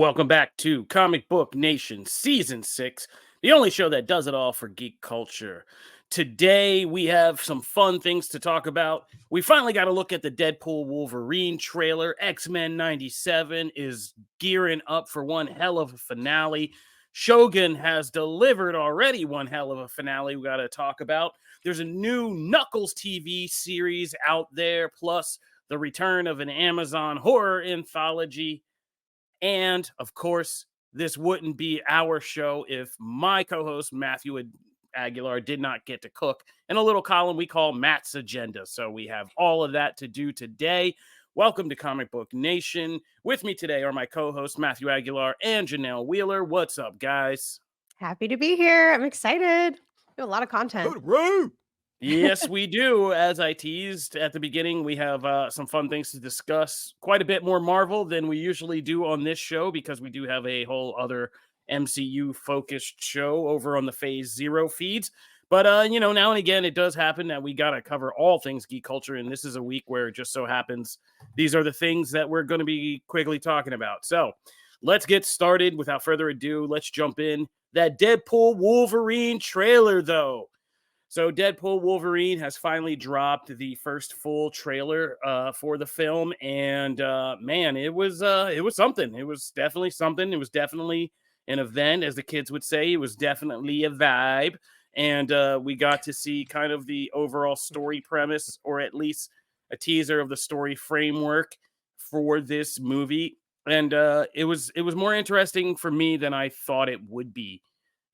Welcome back to Comic Book Nation Season 6, the only show that does it all for geek culture. Today, we have some fun things to talk about. We finally got to look at the Deadpool Wolverine trailer. X-Men 97 is gearing up for one hell of a finale. Shōgun has delivered already one hell of a finale we got to talk about. There's a new Knuckles TV series out there, plus the return of an Amazon horror anthology. And of course, this wouldn't be our show if my co-host Matthew Aguilar did not get to cook in a little column we call Matt's Agenda. So we have all of that to do today. Welcome to Comic Book Nation. With me today are my co-hosts Matthew Aguilar and Janelle Wheeler. What's up, guys? Happy to be here. I'm excited. We have a lot of content. Yes, we do. As I teased at the beginning, we have some fun things to discuss. Quite a bit more Marvel than we usually do on this show because we do have a whole other MCU-focused show over on the Phase Zero feeds. But, now and again, it does happen that we got to cover all things geek culture, and this is a week where it just so happens these are the things that we're going to be quickly talking about. So let's get started. Without further ado, let's jump in. That Deadpool Wolverine trailer, though. So Deadpool Wolverine has finally dropped the first full trailer for the film, and man, it was something. It was definitely something. It was definitely an event, as the kids would say. It was definitely a vibe, and we got to see kind of the overall story premise, or at least a teaser of the story framework for this movie. And it was more interesting for me than I thought it would be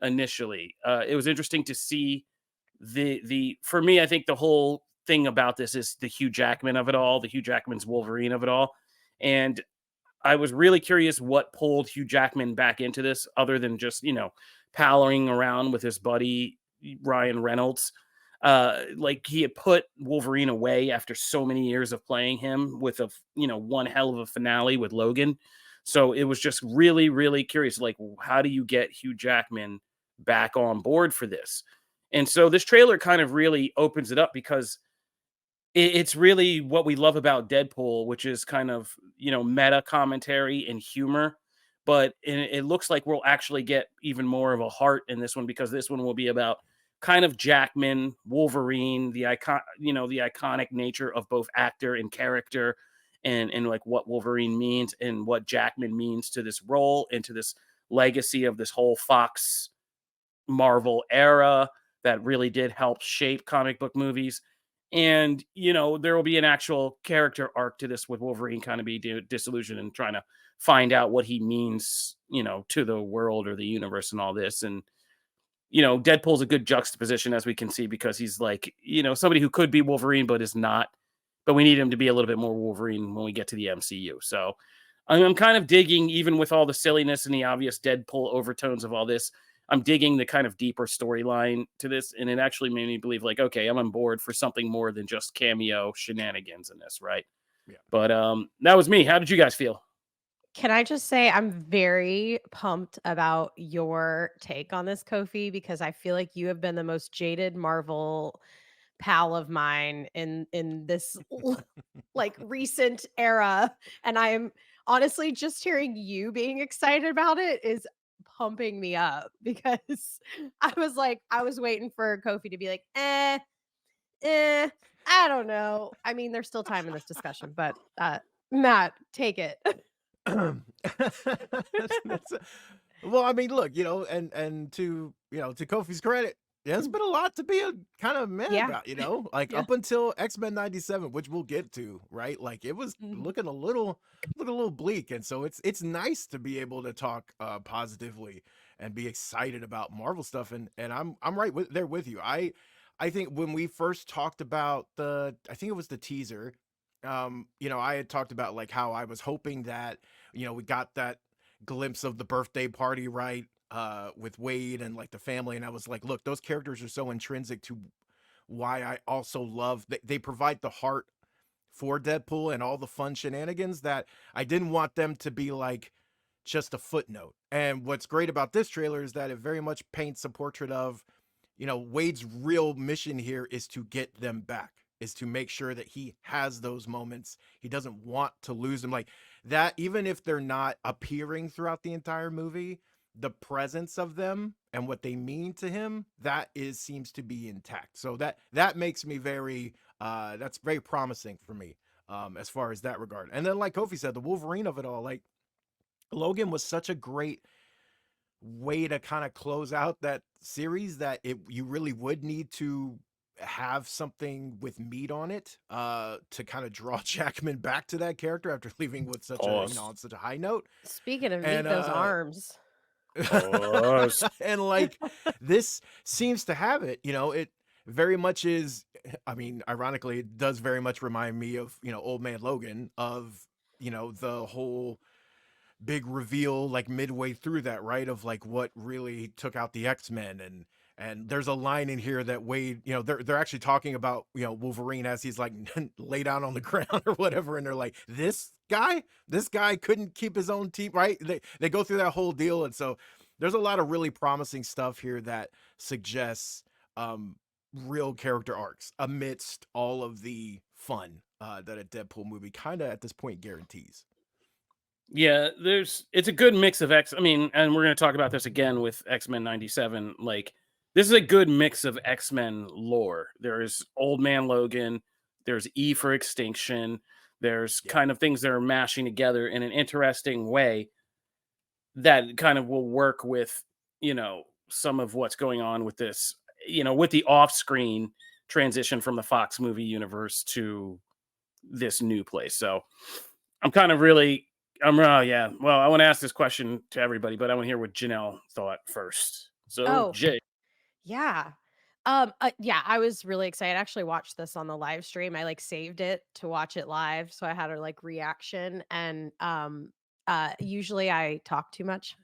initially. It was interesting to see. For me, I think the whole thing about this is the Hugh Jackman of it all, the Hugh Jackman's Wolverine of it all. And I was really curious what pulled Hugh Jackman back into this other than just, palling around with his buddy, Ryan Reynolds. Like he had put Wolverine away after so many years of playing him with one hell of a finale with Logan. So it was just really, really curious. Like, how do you get Hugh Jackman back on board for this? And so this trailer kind of really opens it up because it's really what we love about Deadpool, which is kind of, meta commentary and humor. But it looks like we'll actually get even more of a heart in this one because this one will be about kind of Jackman, Wolverine, the iconic nature of both actor and character and like what Wolverine means and what Jackman means to this role and to this legacy of this whole Fox Marvel era that really did help shape comic book movies. And, there will be an actual character arc to this with Wolverine kind of be disillusioned and trying to find out what he means, to the world or the universe and all this. And, Deadpool's a good juxtaposition, as we can see, because he's like, somebody who could be Wolverine, but is not. But we need him to be a little bit more Wolverine when we get to the MCU. So I'm kind of digging, even with all the silliness and the obvious Deadpool overtones of all this, I'm digging the kind of deeper storyline to this, and it actually made me believe, like, okay, I'm on board for something more than just cameo shenanigans in this, right? Yeah. But that was me. How did you guys feel? Can I just say I'm very pumped about your take on this, Kofi, because I feel like you have been the most jaded Marvel pal of mine in this like recent era, and I am honestly just hearing you being excited about it is pumping me up because I was waiting for Kofi to be like, I don't know. I mean, there's still time in this discussion, but Matt, take it. Well, I mean, look, and to to Kofi's credit, there's been a lot to be kind of mad Yeah. about, like Yeah. up until X-Men 97, which we'll get to, right? Like it was looking a little bleak, and so it's nice to be able to talk positively and be excited about Marvel stuff, and I'm right there with you. I think when we first talked about I think it was the teaser. I had talked about like how I was hoping that, we got that glimpse of the birthday party, right? With Wade and like the family. And I was like, look, those characters are so intrinsic to why I also love they provide the heart for Deadpool and all the fun shenanigans that I didn't want them to be like just a footnote. And what's great about this trailer is that it very much paints a portrait of, Wade's real mission here is to get them back, is to make sure that he has those moments. He doesn't want to lose them. Like that even if they're not appearing throughout the entire movie, the presence of them and what they mean to him, that is seems to be intact. So that makes me very that's very promising for me as far as that regard. And then like Kofi said, the Wolverine of it all, like Logan was such a great way to kind of close out that series that you really would need to have something with meat on it to kind of draw Jackman back to that character after leaving with such a Pause. on such a high note. Speaking of meat, And those arms. Pause. and like this seems to have it, it very much is. I mean, ironically, it does very much remind me of, Old Man Logan, of, the whole big reveal like midway through that, right, of like what really took out the X-Men. And there's a line in here that Wade, they're actually talking about, Wolverine as he's like lay down on the ground or whatever, and they're like, this guy couldn't keep his own team, right? They go through that whole deal. And so there's a lot of really promising stuff here that suggests real character arcs amidst all of the fun that a Deadpool movie kind of at this point guarantees. Yeah, it's a good mix of I mean, and we're going to talk about this again with X-Men 97. Like, this is a good mix of X-Men lore. There's Old Man Logan, there's E for Extinction, there's kind of things that are mashing together in an interesting way that kind of will work with, some of what's going on with this, with the off-screen transition from the Fox movie universe to this new place. So I'm kind of really yeah. Well, I want to ask this question to everybody, but I want to hear what Janelle thought first. So, Oh, Jay. yeah. Yeah, I was really excited. I actually watched this on the live stream. I like saved it to watch it live, so I had a like reaction. And usually I talk too much.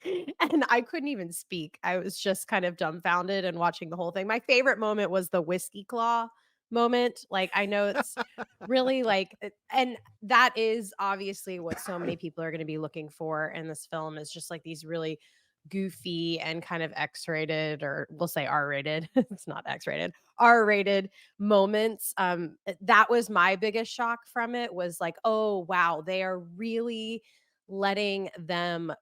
And I couldn't even speak. I was just kind of dumbfounded and watching the whole thing. My favorite moment was the whiskey claw moment. Like, I know it's really like and that is obviously what so many people are going to be looking for in this film, is just like these really goofy and kind of X-rated, or we'll say R-rated. It's not X-rated. R-rated moments. That was my biggest shock from it, was like, oh wow, they are really letting them,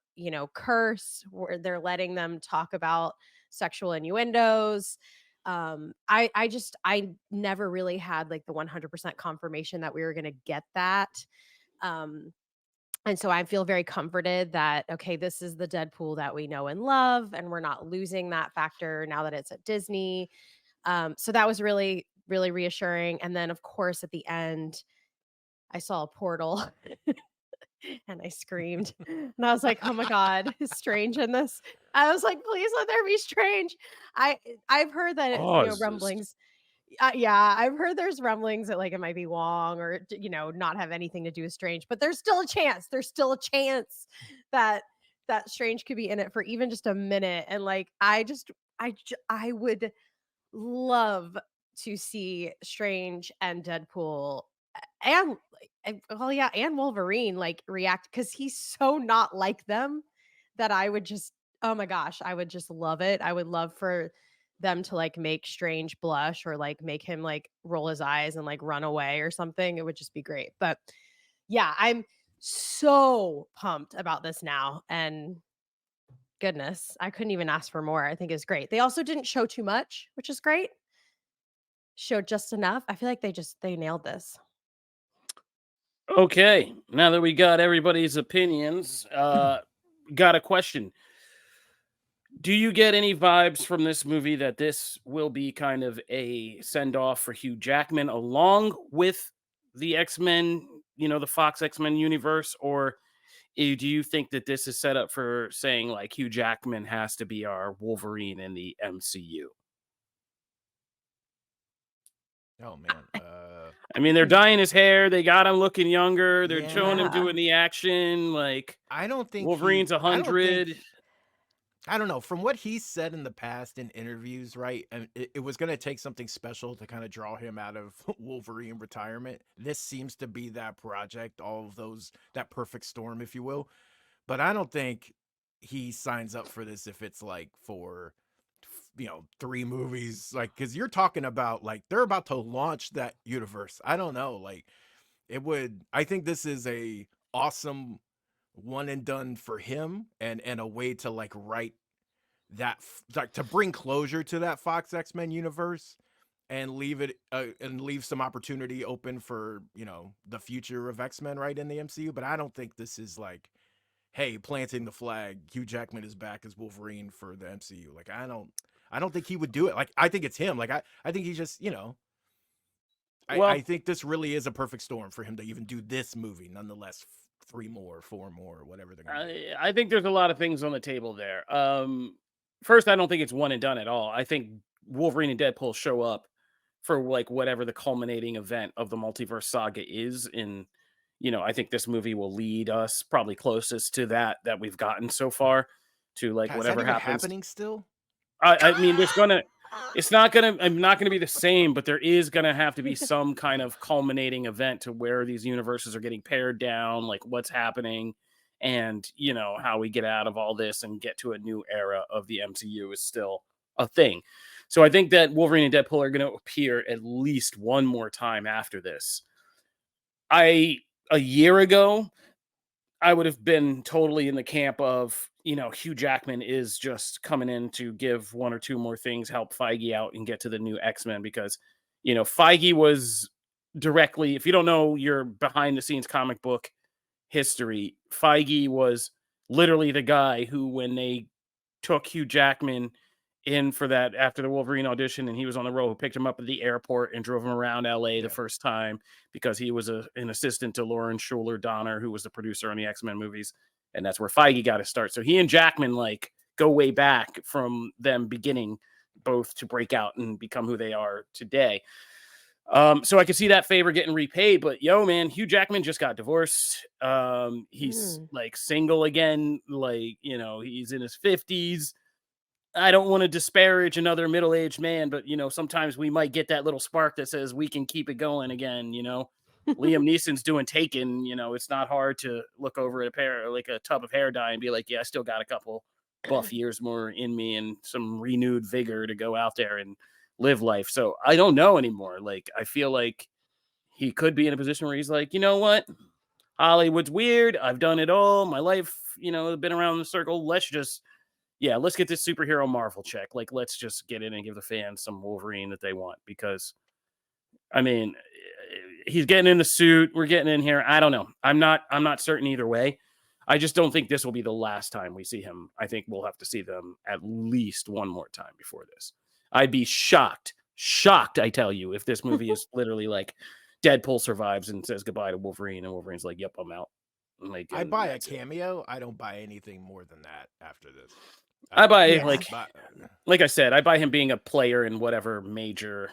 curse, or they're letting them talk about sexual innuendos. I never really had like the 100% confirmation that we were going to get that. Um, and so I feel very comforted that, okay, this is the Deadpool that we know and love, and we're not losing that factor now that it's at Disney. So that was really, really reassuring. And then, of course, at the end, I saw a portal and I screamed. And I was like, "Oh my god, is Strange in this?" I was like, "Please let there be Strange." I've heard that, Pauses. rumblings. Yeah, I've heard there's rumblings that like it might be Wong, or not have anything to do with Strange, but there's still a chance. There's still a chance that Strange could be in it for even just a minute. And like I would love to see Strange and Deadpool and well, yeah, and Wolverine like react, because he's so not like them that I would just, oh my gosh, I would just love it. I would love for them to like make Strange blush, or like make him like roll his eyes and like run away or something. It would just be great. But yeah, I'm so pumped about this now. And goodness, I couldn't even ask for more. I think it's great. They also didn't show too much, which is great. Showed just enough. I feel like they nailed this. Okay, now that we got everybody's opinions, got a question. Do you get any vibes from this movie that this will be kind of a send off for Hugh Jackman along with the X-Men, the Fox X-Men universe? Or do you think that this is set up for saying like Hugh Jackman has to be our Wolverine in the MCU? Oh man. I mean, they're dyeing his hair. They got him looking younger. They're showing him Yeah. doing the action. Like, I don't think Wolverine's 100. I don't know. From what he's said in the past in interviews, right? And it was going to take something special to kind of draw him out of Wolverine retirement. This seems to be that project, all of those, that perfect storm, if you will. But I don't think he signs up for this if it's like for, 3 movies. Like, because you're talking about like they're about to launch that universe. I don't know. Like, I think this is a awesome one and done for him, and a way to like write that like to bring closure to that Fox X-Men universe and leave it and leave some opportunity open for, you know, the future of X-Men right in the MCU. But I don't think this is like, hey, planting the flag, Hugh Jackman is back as Wolverine for the MCU. Like I don't think he would do it. Like I think it's him. Like I think he just, you know, Well, I think this really is a perfect storm for him to even do this movie. Nonetheless, 3 more, 4 more, whatever they're gonna do. I think there's a lot of things on the table there. First, I don't think it's one and done at all. I think Wolverine and Deadpool show up for like whatever the culminating event of the multiverse saga is. In, you know, I think this movie will lead us probably closest to that we've gotten so far, to like God, is that whatever even happens. happening still? I mean, I'm not gonna be the same, but there is gonna have to be some kind of culminating event to where these universes are getting pared down, like what's happening, and you know how we get out of all this and get to a new era of the MCU is still a thing. So I think that Wolverine and Deadpool are going to appear at least one more time after this. A year ago, I would have been totally in the camp of, you know, Hugh Jackman is just coming in to give 1 or 2 more things, help Feige out and get to the new X-Men, because, you know, Feige was directly, if you don't know your behind the scenes comic book history, Feige was literally the guy who, when they took Hugh Jackman in for that after the Wolverine audition, and he was on the road, who picked him up at the airport and drove him around LA the first time, because he was an assistant to Lauren Schuler Donner, who was the producer on the X-Men movies. And that's where Feige got his start. So he and Jackman like go way back from them beginning both to break out and become who they are today. So I could see that favor getting repaid, but yo, man, Hugh Jackman just got divorced. He's like single again, like, you know, he's in his 50s. I don't want to disparage another middle-aged man, but you know, sometimes we might get that little spark that says we can keep it going again. You know, Liam Neeson's doing Taken. You know, it's not hard to look over at a tub of hair dye and be like, yeah, I still got a couple buff years more in me and some renewed vigor to go out there and live life. So I don't know anymore. Like, I feel like he could be in a position where he's like, you know what? Hollywood's weird. I've done it all. My life, you know, been around the circle. Let's get this superhero Marvel check. Like, let's just get in and give the fans some Wolverine that they want, because I mean, he's getting in the suit. We're getting in here. I don't know. I'm not certain either way. I just don't think this will be the last time we see him. I think we'll have to see them at least one more time before this. I'd be shocked, I tell you, if this movie is literally like Deadpool survives and says goodbye to Wolverine, and Wolverine's like, yep, I'm out. Like, I buy a cameo. I don't buy anything more than that after this. I buy like I said, I buy him being a player in whatever major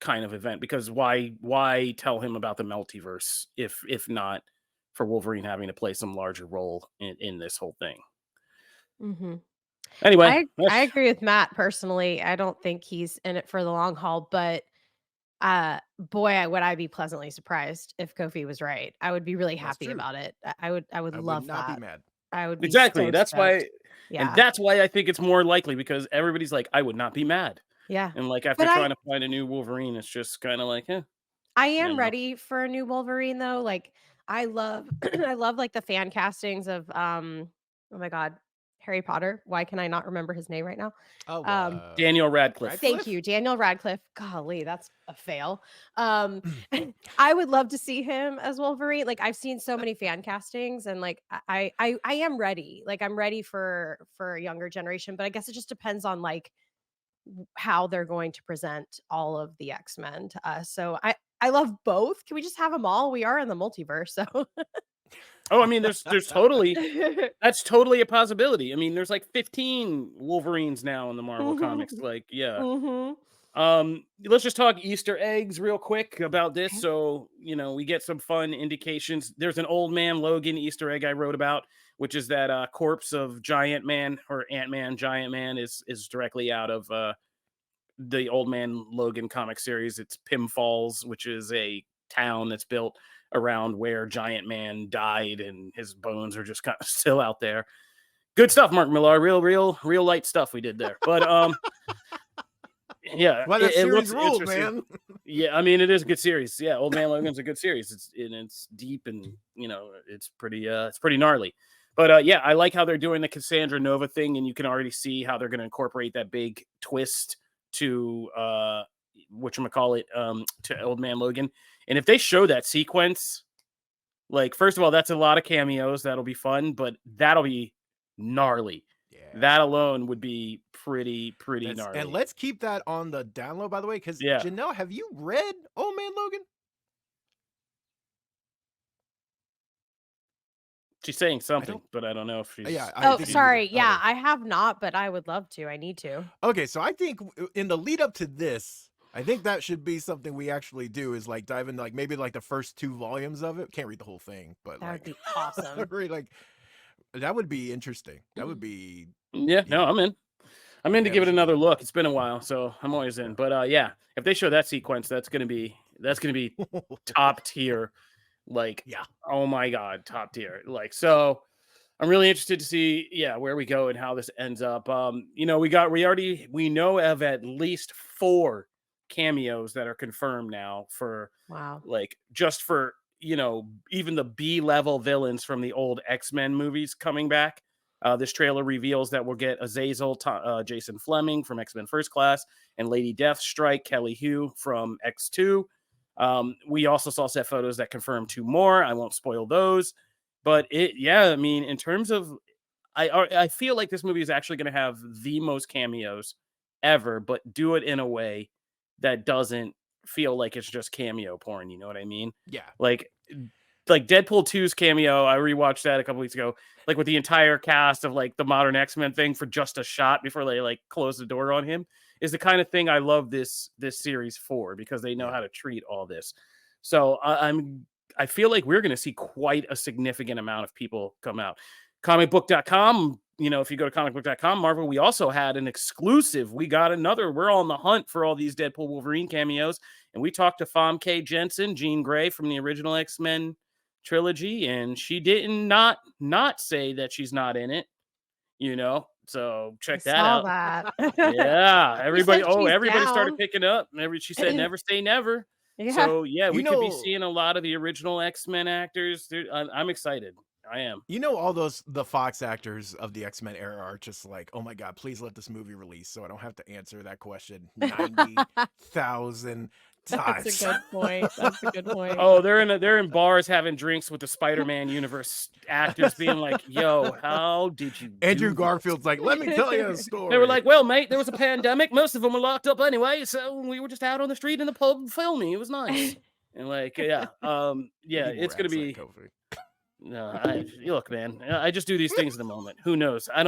kind of event, because why tell him about the multiverse if not for Wolverine having to play some larger role in this whole thing. Mm-hmm. Anyway, I agree with Matt personally. I don't think he's in it for the long haul, but boy, would I be pleasantly surprised if Kofi was right. I would be really happy about it. I would love not that. Be mad. I would be exactly. So that's stoked. why, yeah, and that's why I think it's more likely, because everybody's like, I would not be mad. Yeah, and like after trying to find a new Wolverine, it's just kind of like, I am ready for a new Wolverine though. Like, I love I love like the fan castings of oh my god, Harry Potter. Why can I not remember his name right now? Daniel Radcliffe. Thank you, Daniel Radcliffe. Golly, that's a fail. I would love to see him as Wolverine. Like, I've seen so many fan castings, and like I am ready. Like, I'm ready for a younger generation, but I guess it just depends on like how they're going to present all of the X-Men to us. So I love both. Can we just have them all? We are in the multiverse, so Oh, I mean, there's totally that's totally a possibility. I mean, there's like 15 Wolverines now in the Marvel comics. Like, yeah. Let's just talk Easter eggs real quick about this. Okay. So, you know, we get some fun indications. There's an Old Man Logan Easter egg I wrote about, which is that corpse of Giant Man, or Ant-Man Giant Man, is directly out of the Old Man Logan comic series. It's Pim Falls, which is a town that's built around where Giant Man died, and his bones are just kind of still out there. Good stuff, Mark Millar. Real light stuff we did there. But Yeah, Well, that it series looks ruled, interesting. man. Yeah, I mean, it is a good series. Yeah, Old Man Logan's a good series. It's deep and it's pretty gnarly. But yeah, I like how they're doing the Cassandra Nova thing, and you can already see how they're going to incorporate that big twist to whatchamacallit, to Old Man Logan. And if they show that sequence, like, first of all, that's a lot of cameos. That'll be fun, but that'll be gnarly. Yeah. That alone would be pretty gnarly. And let's keep that on the download, by the way, because Yeah. Janelle, have you read Old Man Logan? She's saying something, but I don't know if she's. Yeah. Oh, think sorry. Yeah, oh. I have not, but I would love to. I need to. Okay, so I think in the lead up to this, I think that should be something we actually do, is like dive into like maybe like the first 2 volumes of it. Can't read the whole thing, but That like would be awesome. read, like, that would be interesting. That would be Yeah, no, I'm in. I'm in to Yeah, give we it should another do look. It's been a while, so I'm always in. But yeah, if they show that sequence, that's gonna be top tier. Like, Yeah. oh my god, top tier. Like, so I'm really interested to see, where we go and how this ends up. We know of at least 4 cameos that are confirmed now for Wow. like just for even the B-level villains from the old X-Men movies coming back. This trailer reveals that we'll get Azazel, Jason Fleming from X-Men First Class, and Lady Deathstrike, Kelly Hu from X2. We also saw set photos that confirm 2 more. I won't spoil those, but I mean, in terms of, I feel like this movie is actually going to have the most cameos ever, but do it in a way that doesn't feel like it's just cameo porn. You know what I mean? Yeah. Like Deadpool 2's cameo, I rewatched that a couple weeks ago, like with the entire cast of like the modern X-Men thing for just a shot before they like close the door on him, is the kind of thing I love this series for, because they know how to treat all this. So I feel like we're going to see quite a significant amount of people come out. ComicBook.com, if you go to ComicBook.com, Marvel, we also had an exclusive. We're on the hunt for all these Deadpool Wolverine cameos, and we talked to Famke Jensen, Jean Grey from the original X-Men trilogy, and she didn't not say that she's not in it, so check that out. That. Yeah, everybody started down. picking up. She said never say never. Yeah. So yeah, we could be seeing a lot of the original X-Men actors. I'm excited. I am. All the Fox actors of the X-Men era are just like, oh my god, please let this movie release so I don't have to answer that question 90,000 times. That's a good point. That's a good point. Oh, they're in bars having drinks with the Spider-Man universe actors, being like, "Yo, how did you?" Andrew Garfield's like, "Let me tell you a story." They were like, "Well, mate, there was a pandemic. Most of them were locked up anyway, so we were just out on the street in the pub filming. It was nice." And like, it's gonna be. No, look, man. I just do these things in the moment. Who knows? I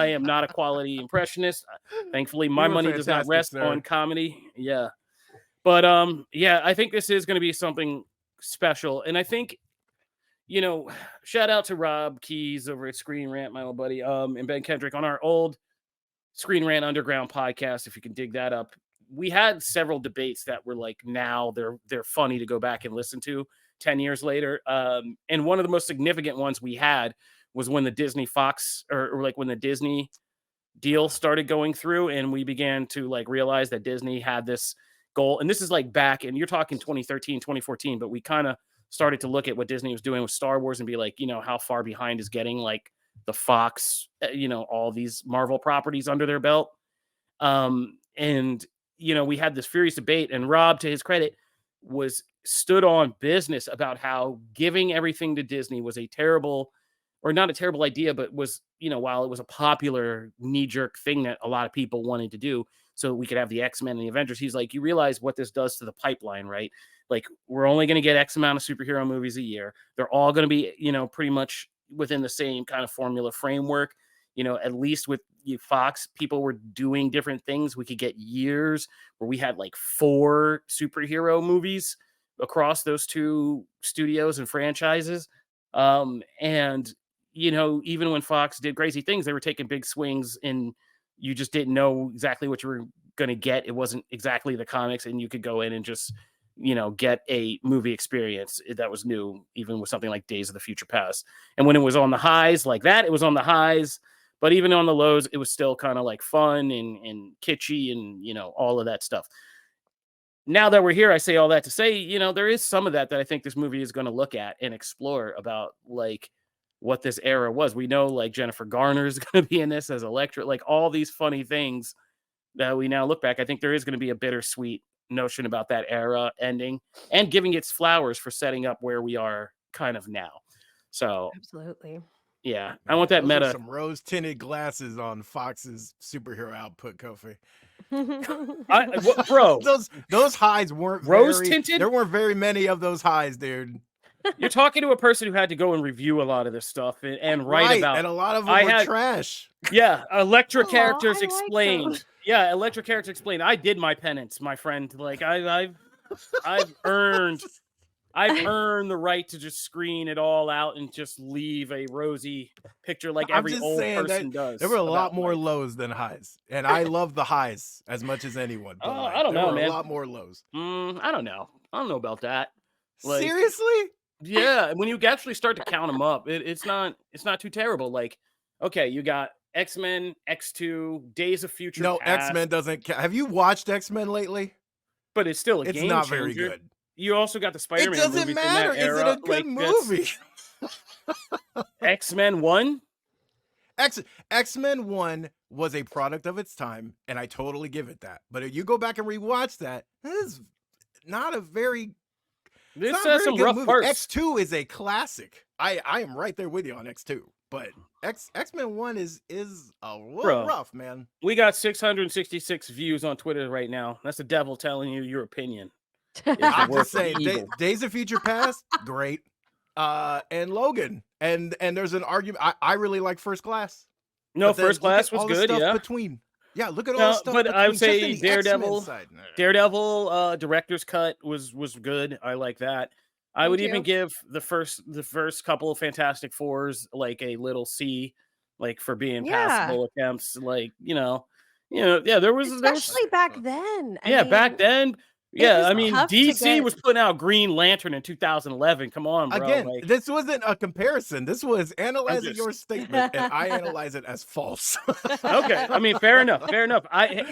am not a quality impressionist. Thankfully, my money does not rest on comedy. Yeah. But I think this is going to be something special. And I think, shout out to Rob Keys over at Screen Rant, my old buddy, and Ben Kendrick on our old Screen Rant Underground podcast, if you can dig that up. We had several debates that were like, now they're funny to go back and listen to 10 years later. And one of the most significant ones we had was when the Disney Fox or like when the Disney deal started going through, and we began to like realize that Disney had this goal. And this is like back, and you're talking 2013, 2014, but we kind of started to look at what Disney was doing with Star Wars and be like, how far behind is getting like the Fox, all these Marvel properties under their belt. And we had this furious debate, and Rob, to his credit, stood on business about how giving everything to Disney was a terrible, or not a terrible idea, but was, while it was a popular knee-jerk thing that a lot of people wanted to do, so we could have the X-Men and the Avengers. He's like, you realize what this does to the pipeline, right? Like, we're only going to get X amount of superhero movies a year. They're all going to be, pretty much within the same kind of formula framework. At least with Fox, people were doing different things. We could get years where we had like 4 superhero movies across those 2 studios and franchises. And, even when Fox did crazy things, they were taking big swings, and you just didn't know exactly what you were going to get. It wasn't exactly the comics, and you could go in and just, get a movie experience that was new, even with something like Days of the Future Past. And when it was on the highs like that, it was on the highs. But even on the lows, it was still kind of like fun and kitschy and, you know, all of that stuff. Now that we're here, I say all that to say, you know, there is some of that I think this movie is going to look at and explore about like what this era was. We know like Jennifer Garner is going to be in this as Elektra, like all these funny things that we now look back. I think there is going to be a bittersweet notion about that era ending and giving its flowers for setting up where we are kind of now. So Absolutely. yeah, I want that Those meta. are some rose-tinted glasses on Fox's superhero output, Kofi. Bro, those highs weren't rose-tinted? There weren't very many of those highs, dude. You're talking to a person who had to go and review a lot of this stuff and write about, and a lot of them were trash. Yeah, Electra Characters I Explained. like Yeah, Electra Characters Explained. I did my penance, my friend. Like I've earned the right to just screen it all out and just leave a rosy picture like every old person does. There were a lot more lows than highs, and I love the highs as much as anyone. But I don't know, man. A lot more lows. I don't know. I don't know about that. Like, seriously? Yeah, when you actually start to count them up, it's not too terrible. Like, okay, you got X-Men, X2, Days of Future Past. X-Men doesn't count. Have you watched X-Men lately? But it's still a game changer. It's not very good. You also got the Spider-Man movies. It doesn't matter. Is it a good movie? X-Men 1? X-Men 1 was a product of its time, and I totally give it that. But if you go back and rewatch that, this is not a very... This has some rough parts. X2 is a classic. I am right there with you on X2. But X-Men 1 is a little rough, man. We got 666 views on Twitter right now. That's the devil telling you your opinion. I'm just saying, Days of Future Past, great. And Logan. And there's an argument. I really like First Class. No, First Class was good, yeah. Between. Yeah, look at all the stuff. But between. I would say Daredevil director's cut was good. I like that. I would even give the first couple of Fantastic Fours like a little C, like for being passable attempts. Like, yeah, there was especially back then. I mean, back then. Yeah, I mean, DC was putting out Green Lantern in 2011. Come on, bro. Again, this wasn't a comparison. This was analyzing your statement, and I analyze it as false. Okay, I mean, fair enough. I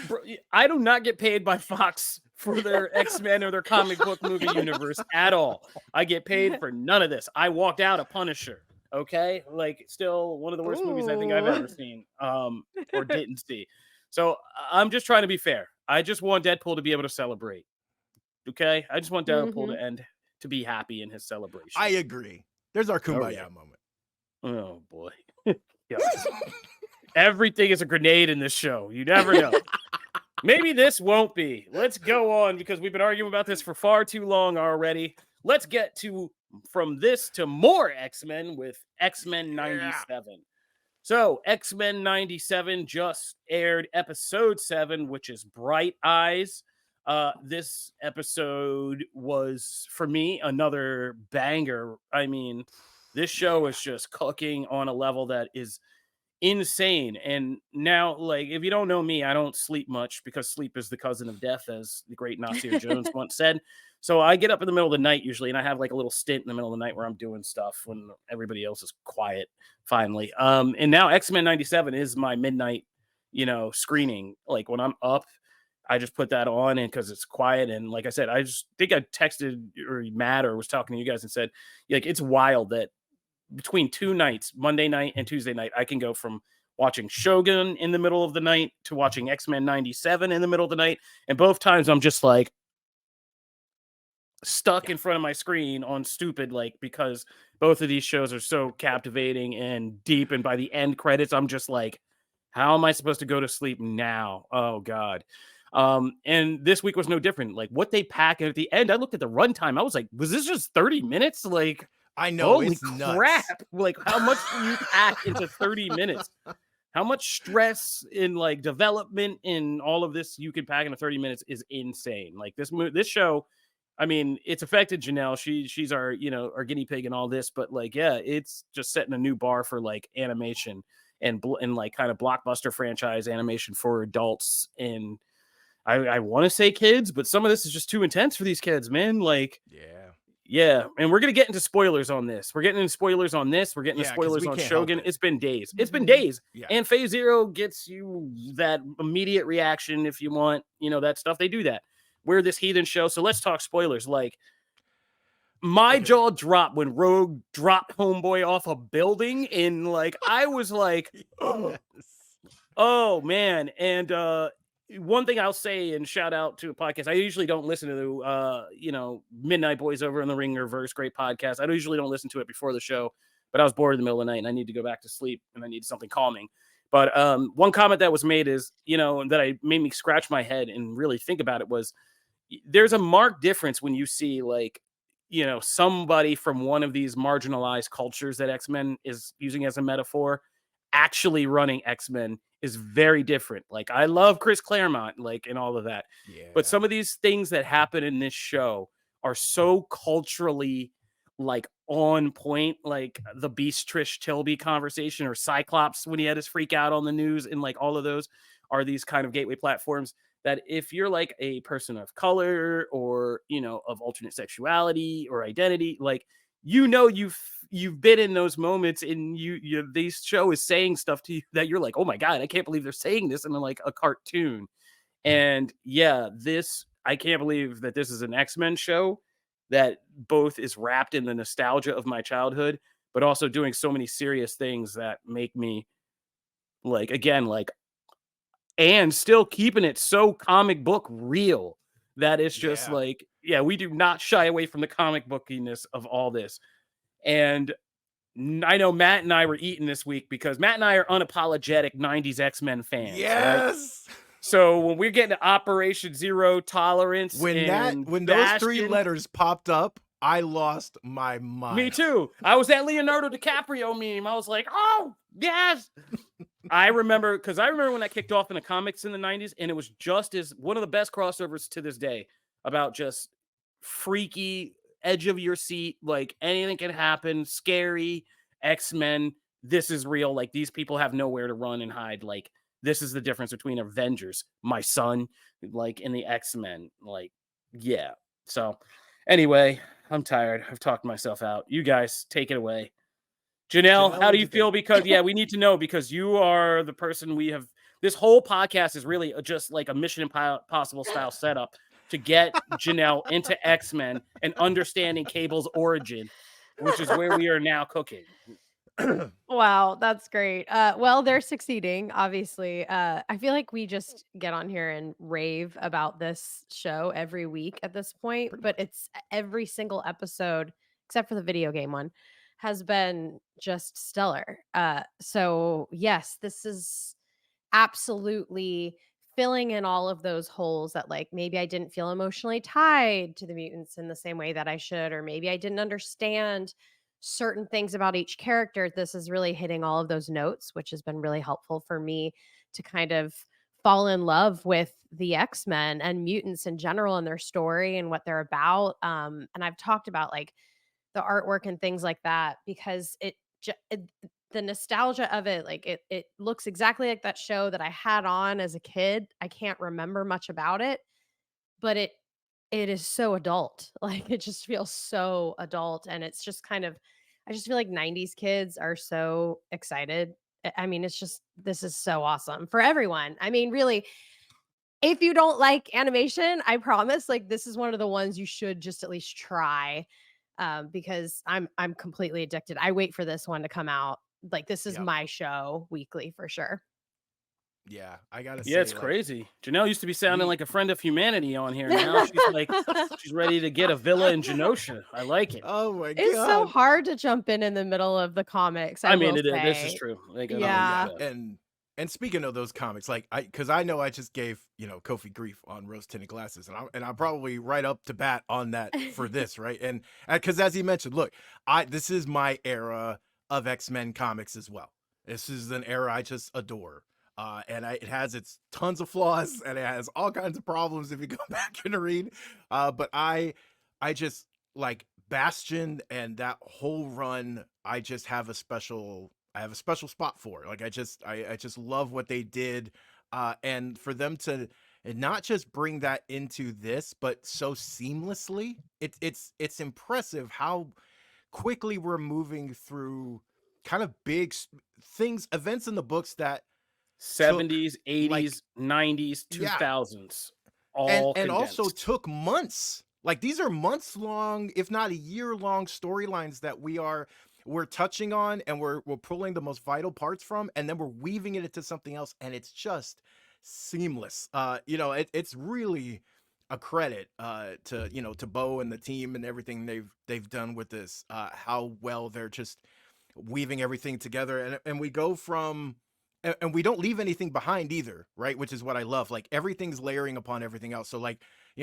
do not get paid by Fox for their X-Men or their comic book movie universe at all. I get paid for none of this. I walked out a Punisher. Okay, like still one of the worst movies I think I've ever seen, or didn't see. So I'm just trying to be fair. I just want Deadpool to be able to celebrate. Okay, I just want Deadpool to end to be happy in his celebration. I agree. There's our kumbaya moment. Oh boy, everything is a grenade in this show. You never know. Maybe this won't be. Let's go on because we've been arguing about this for far too long already. Let's get from this to more X-Men with X-Men 97. So X-Men 97 just aired episode 7, which is Bright Eyes. This episode was, for me, another banger. I mean, this show is just cooking on a level that is insane. And now, like, if you don't know me, I don't sleep much because sleep is the cousin of death, as the great Nasir Jones once said. So I get up in the middle of the night usually, and I have like a little stint in the middle of the night where I'm doing stuff when everybody else is quiet, finally. And now X-Men 97 is my midnight, screening. Like when I'm up, I just put that on, and because it's quiet. And like I said, I just think I texted or Matt or was talking to you guys and said, like, it's wild that between 2 nights, Monday night and Tuesday night, I can go from watching Shōgun in the middle of the night to watching X-Men 97 in the middle of the night. And both times I'm just like stuck in front of my screen on stupid, like, because both of these shows are so captivating and deep. And by the end credits, I'm just like, how am I supposed to go to sleep now? Oh God. And this week was no different. Like what they pack at the end, I looked at the runtime. I was like, was this just 30 minutes? Like, I know, holy crap. Nuts. Like, how much do you pack into 30 minutes? How much stress in like development in all of this you can pack into 30 minutes is insane. Like this show, I mean, it's affected Janelle. She's our, our guinea pig and all this, but like, yeah, it's just setting a new bar for like animation and like kind of blockbuster franchise animation for adults. And I want to say kids, but some of this is just too intense for these kids, man. Like, Yeah, and we're gonna get into spoilers on this. We're getting into spoilers on this. We're getting into Yeah, 'cause spoilers we on can't help Shogun. it. It's been days. It's been Mhm. days. Yeah. And Phase Zero gets you that immediate reaction if you want, that stuff. They do that. We're this heathen show, so let's talk spoilers. Like, my Okay. jaw dropped when Rogue dropped Homeboy off a building, and like I was like, Yes. oh man. And one thing I'll say, and shout out to a podcast, I usually don't listen to Midnight Boys Over in the Ringerverse, great podcast. I usually don't listen to it before the show, but I was bored in the middle of the night and I need to go back to sleep and I need something calming. But one comment that was made is, that made me scratch my head and really think about it was, there's a marked difference when you see like, somebody from one of these marginalized cultures that X-Men is using as a metaphor actually running X-Men is very different. Like, I love Chris Claremont, like, and all of that. Yeah. But some of these things that happen in this show are so culturally like on point, like the Beast Trish Tilby conversation, or Cyclops when he had his freak out on the news, and like all of those are these kind of gateway platforms that if you're like a person of color or of alternate sexuality or identity, like you've been in those moments, and this show is saying stuff to you that you're like, oh my god, I can't believe they're saying this in like a cartoon. And yeah, I can't believe that this is an X-Men show that both is wrapped in the nostalgia of my childhood, but also doing so many serious things that make me like, again, like, and still keeping it so comic book real that it's just Yeah. like, yeah, we do not shy away from the comic bookiness of all this. And I know Matt and I were eating this week because Matt and I are unapologetic 90s X-Men fans. Right? Yes. So when we're getting to Operation Zero Tolerance, When those three Bastion, letters popped up, I lost my mind. me too. I was that Leonardo DiCaprio meme. I was like, oh, yes. I remember when that kicked off in the comics in the 90s, and it was just as one of the best crossovers to this day about just freaky, edge of your seat, like anything can happen, scary X-Men. This is real. Like, these people have nowhere to run and hide. Like, this is the difference between Avengers, my son, like, in the X-Men. Like, yeah. So anyway, I'm tired. I've talked myself out. You guys take it away. Janelle, how do you feel? Because we need to know, because you are the person this whole podcast is really just like a Mission Impossible style setup to get Janelle into X-Men and understanding Cable's origin, which is where we are now cooking. Wow, that's great. Well, they're succeeding, obviously. I feel like we just get on here and rave about this show every week at this point, but it's every single episode, except for the video game one, has been just stellar. So yes, this is absolutely filling in all of those holes that, like, maybe I didn't feel emotionally tied to the mutants in the same way that I should, or maybe I didn't understand certain things about each character. This is really hitting all of those notes, which has been really helpful for me to kind of fall in love with the X-Men and mutants in general and their story and what they're about. And I've talked about like the artwork and things like that because the nostalgia of it, like it looks exactly like that show that I had on as a kid. I can't remember much about it, but it is so adult. Like, it just feels so adult, and it's just kind of, I just feel like 90s kids are so excited. I mean, it's just, this is so awesome for everyone. I mean, really, if you don't like animation, I promise, like, this is one of the ones you should just at least try, because I'm completely addicted. I wait for this one to come out. Like, this is Yep. my show weekly for sure. Yeah, I gotta say, Yeah, it's like, crazy. Janelle used to be sounding we- like a friend of humanity on here. Now she's like, she's ready to get a villa in Genosha. I like it. Oh my It's so god. hard to jump in the middle of the comics. I mean, will this is say. true. Like, Yeah. And speaking of those comics, like because I know I just gave Kofi grief on rose tinted glasses, and I'm probably right up to bat on that for this, right? And because as he mentioned, look, this is my era of X-Men comics as well. This is an era I just adore. And it has its tons of flaws and it has all kinds of problems if you go back and read. But I just like Bastion and that whole run. I just have a special spot for. Like I just love what they did. And for them to and not just bring that into this, but so seamlessly. It's impressive how quickly we're moving through kind of things, events in the books that took 70s, like 80s, 90s, yeah, 2000s, all and also condensed. took months. Like these are months long, if not a year long storylines that we're touching on, and we're pulling the most vital parts from, and then we're weaving it into something else, and it's just seamless. It's really a credit to Bo and the team and everything they've done with this, how well they're just weaving everything together, and we go from and we don't leave anything behind either, right? Which is what I love. Like everything's layering upon everything else. So like,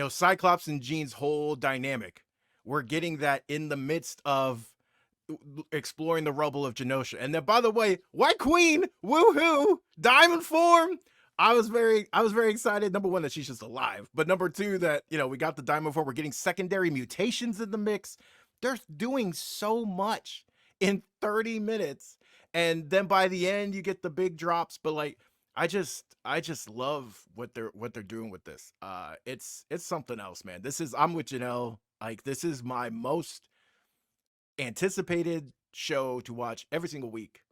Cyclops and Jean's whole dynamic, we're getting that in the midst of exploring the rubble of Genosha. And then, by the way, White Queen, woohoo, diamond form. I was very excited. Number one, that she's just alive, but number two, that we got the diamond form. We're getting secondary mutations in the mix. They're doing so much in 30 minutes, and then by the end, you get the big drops. But like, I just love what they're doing with this. It's something else, man. I'm with Janelle. Like, this is my most anticipated show to watch every single week.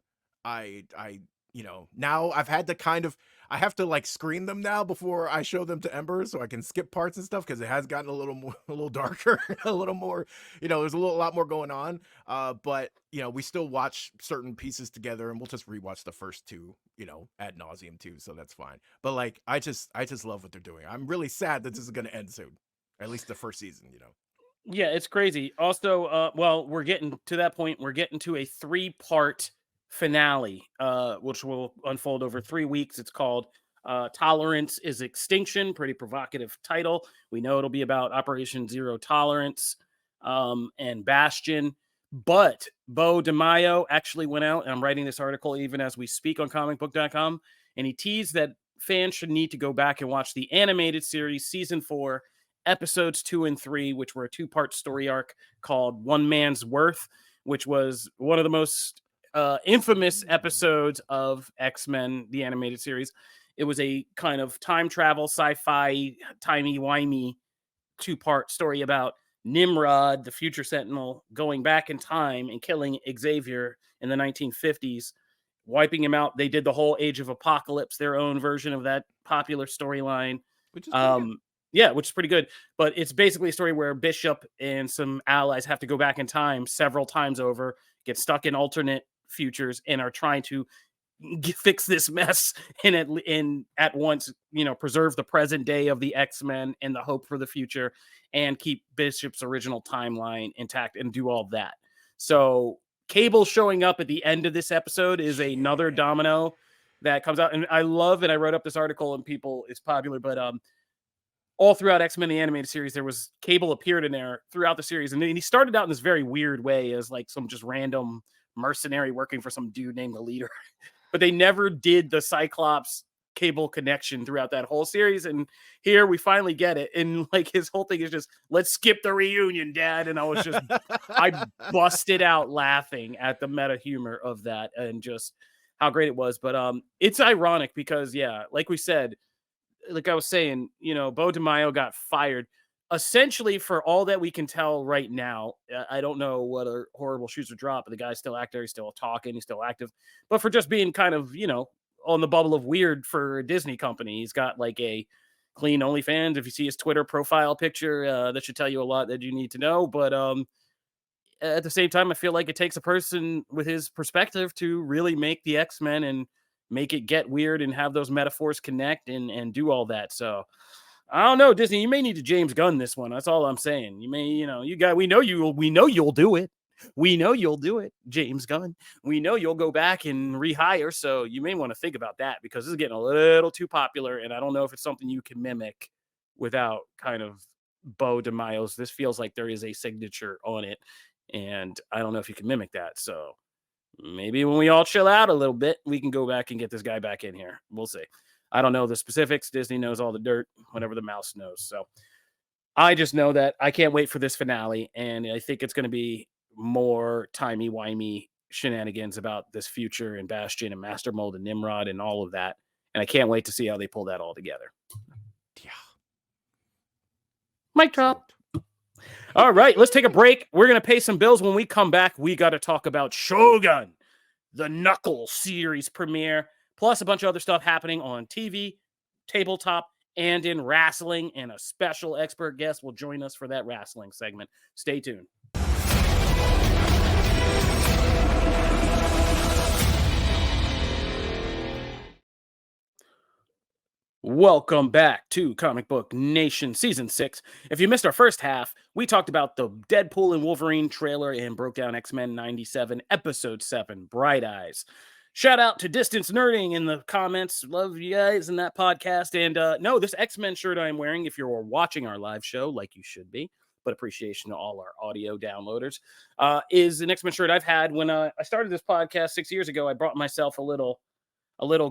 Now I've had to I have to like screen them now before I show them to Ember, so I can skip parts and stuff, because it has gotten a little more, a little darker, a little more, there's a lot more going on. But we still watch certain pieces together, and we'll just rewatch the first two, ad nauseum too, so that's fine. But like, I just love what they're doing. I'm really sad that this is going to end soon, at least the first season. Yeah, it's crazy. Also, well, we're getting to that point. We're getting to a 3-part finale, which will unfold over 3 weeks. It's called Tolerance is Extinction. Pretty provocative title. We know it'll be about Operation Zero Tolerance and Bastion. But Bo DeMaio actually went out, and I'm writing this article even as we speak on comicbook.com, and he teased that fans should need to go back and watch the animated series season 4, episodes 2 and 3, which were a 2-part story arc called One Man's Worth, which was one of the most infamous episodes of X-Men, the animated series. It was a kind of time travel, sci-fi, timey-wimey 2-part story about Nimrod, the future sentinel, going back in time and killing Xavier in the 1950s, wiping him out. They did the whole Age of Apocalypse, their own version of that popular storyline. Which is pretty good. Yeah, which is pretty good. But it's basically a story where Bishop and some allies have to go back in time several times over, get stuck in alternate futures, and are trying to fix this mess and at once, preserve the present day of the X-Men and the hope for the future, and keep Bishop's original timeline intact and do all that. So Cable showing up at the end of this episode is another domino that comes out. And I love it. I wrote up this article, and it's popular, but all throughout X-Men, the animated series, there was Cable appeared in there throughout the series. And he started out in this very weird way as like some just random mercenary working for some dude named the Leader. But they never did the Cyclops Cable connection throughout that whole series. And here we finally get it. And like, his whole thing is just, let's skip the reunion, Dad. And I busted out laughing at the meta humor of that and just how great it was. But it's ironic because, yeah, like we said, like I was saying, Bo DeMaio got fired essentially for all that we can tell right now. I don't know what a horrible shoes are dropped, but the guy's still active. He's still talking. He's still active. But for just being kind of, on the bubble of weird for a Disney company, he's got like a clean OnlyFans. If you see his Twitter profile picture, that should tell you a lot that you need to know. But at the same time, I feel like it takes a person with his perspective to really make the X-Men and make it get weird and have those metaphors connect and do all that. So I don't know, Disney, you may need to James Gunn this one. That's all I'm saying. You may, we know you'll do it. We know you'll do it, James Gunn. We know you'll go back and rehire. So you may want to think about that, because this is getting a little too popular. And I don't know if it's something you can mimic without kind of Bo DeMaio's. This feels like there is a signature on it, and I don't know if you can mimic that. So maybe when we all chill out a little bit, we can go back and get this guy back in here. We'll see. I don't know the specifics. Disney knows all the dirt, whatever the mouse knows. So I just know that I can't wait for this finale. And I think it's going to be more timey-wimey shenanigans about this future and Bastion and Master Mold and Nimrod and all of that. And I can't wait to see how they pull that all together. Mic drop. All right, let's take a break. We're going to pay some bills. When we come back, we got to talk about Shōgun, the Knuckles series premiere, plus a bunch of other stuff happening on TV, tabletop, and in wrestling. And a special expert guest will join us for that wrestling segment. Stay tuned. Welcome back to Comic Book Nation Season 6. If you missed our first half, we talked about the Deadpool and Wolverine trailer and broke down X-Men 97, Episode 7, Bright Eyes. Shout out to Distance Nerding in the comments. Love you guys in that podcast. And no, this X-Men shirt I'm wearing, if you're watching our live show, like you should be, but appreciation to all our audio downloaders, is an X-Men shirt I've had. When I started this podcast 6 years ago, I brought myself a little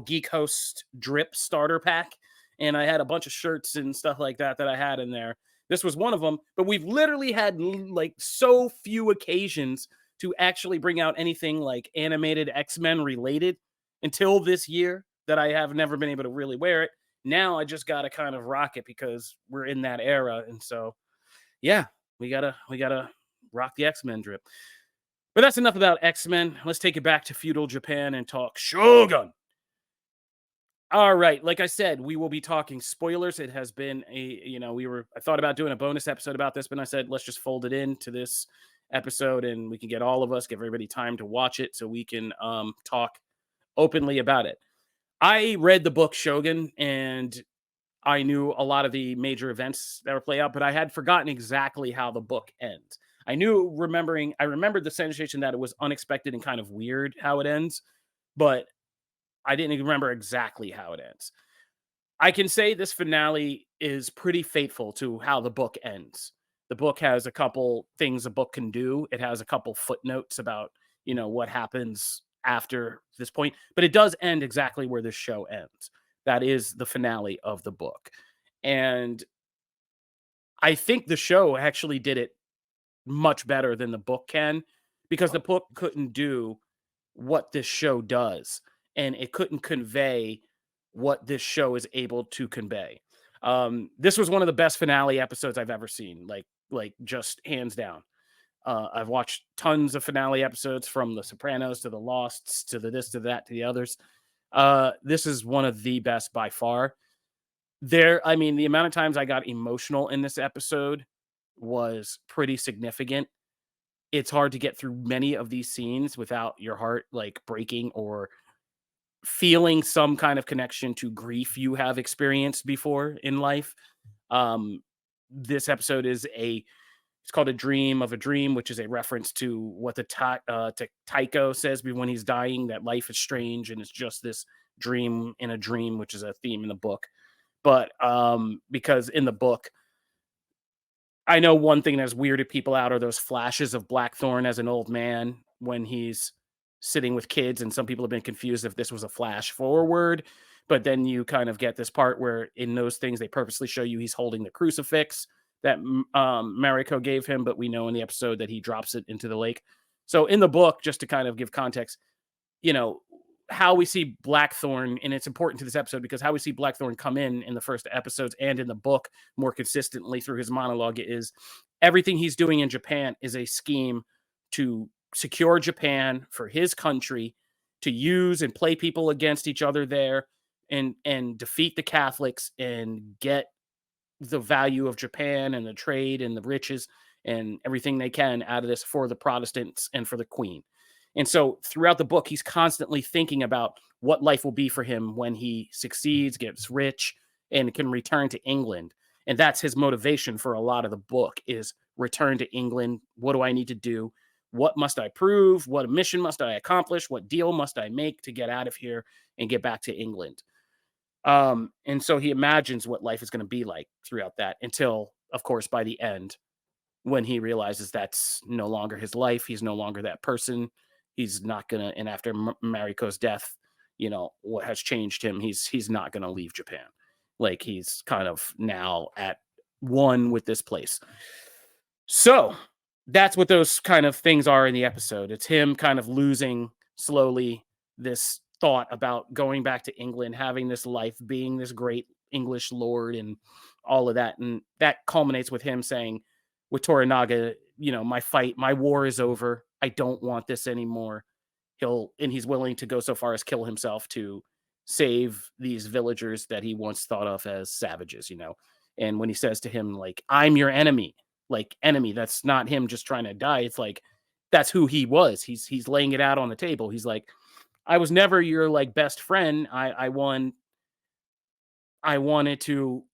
Geek Host drip starter pack, and I had a bunch of shirts and stuff like that I had in there. This was one of them, but we've literally had like so few occasions to actually bring out anything like animated X-Men related until this year that I have never been able to really wear it. Now I just got to kind of rock it because we're in that era. And so, yeah, we gotta rock the X-Men drip. But that's enough about X-Men. Let's take it back to feudal Japan and talk Shōgun. All right, like I said, we will be talking spoilers. It has been I thought about doing a bonus episode about this, but I said, let's just fold it into this episode and we can give everybody time to watch it so we can talk openly about it. I read the book Shōgun and I knew a lot of the major events that were played out, but I had forgotten exactly how the book ends. I remembered the sensation that it was unexpected and kind of weird how it ends, but I didn't even remember exactly how it ends. I can say this finale is pretty faithful to how the book ends. The book has a couple things a book can do. It has a couple footnotes about, what happens after this point, but it does end exactly where this show ends. That is the finale of the book. And I think the show actually did it much better than the book can, because the book couldn't do what this show does. And it couldn't convey what this show is able to convey. This was one of the best finale episodes I've ever seen, like just hands down. I've watched tons of finale episodes, from The Sopranos to The Losts to the this to that to the others. This is one of the best by far. The amount of times I got emotional in this episode was pretty significant. It's hard to get through many of these scenes without your heart like breaking or feeling some kind of connection to grief you have experienced before in life. This episode is it's called A Dream of a Dream, which is a reference to what the Taiko says when he's dying, that life is strange and it's just this dream in a dream, which is a theme in the book. But because in the book, I know one thing that's weirded people out are those flashes of Blackthorn as an old man when he's sitting with kids, and some people have been confused if this was a flash forward, but then you kind of get this part where in those things they purposely show you he's holding the crucifix that Mariko gave him, but we know in the episode that he drops it into the lake. So in the book, just to kind of give context, how we see Blackthorn, and it's important to this episode because how we see Blackthorn come in the first episodes and in the book more consistently through his monologue is everything he's doing in Japan is a scheme to secure Japan for his country, to use and play people against each other there and defeat the Catholics and get the value of Japan and the trade and the riches and everything they can out of this for the Protestants and for the Queen. And so throughout the book, he's constantly thinking about what life will be for him when he succeeds, gets rich, and can return to England. And that's his motivation for a lot of the book is return to England. What do I need to do? What must I prove? What mission must I accomplish? What deal must I make to get out of here and get back to England? And so he imagines what life is going to be like throughout that until, of course, by the end, when he realizes that's no longer his life. He's no longer that person. He's not going to, and after Mariko's death, what has changed him, he's not going to leave Japan. Like he's kind of now at one with this place. So that's what those kind of things are in the episode. It's him kind of losing slowly this thought about going back to England, having this life, being this great English lord and all of that. And that culminates with him saying, with Toranaga, my war is over. I don't want this anymore. He's willing to go so far as kill himself to save these villagers that he once thought of as savages, And when he says to him, like, I'm your enemy, like enemy, that's not him just trying to die. It's like, that's who he was. He's laying it out on the table. He's like, I was never your like best friend. I wanted to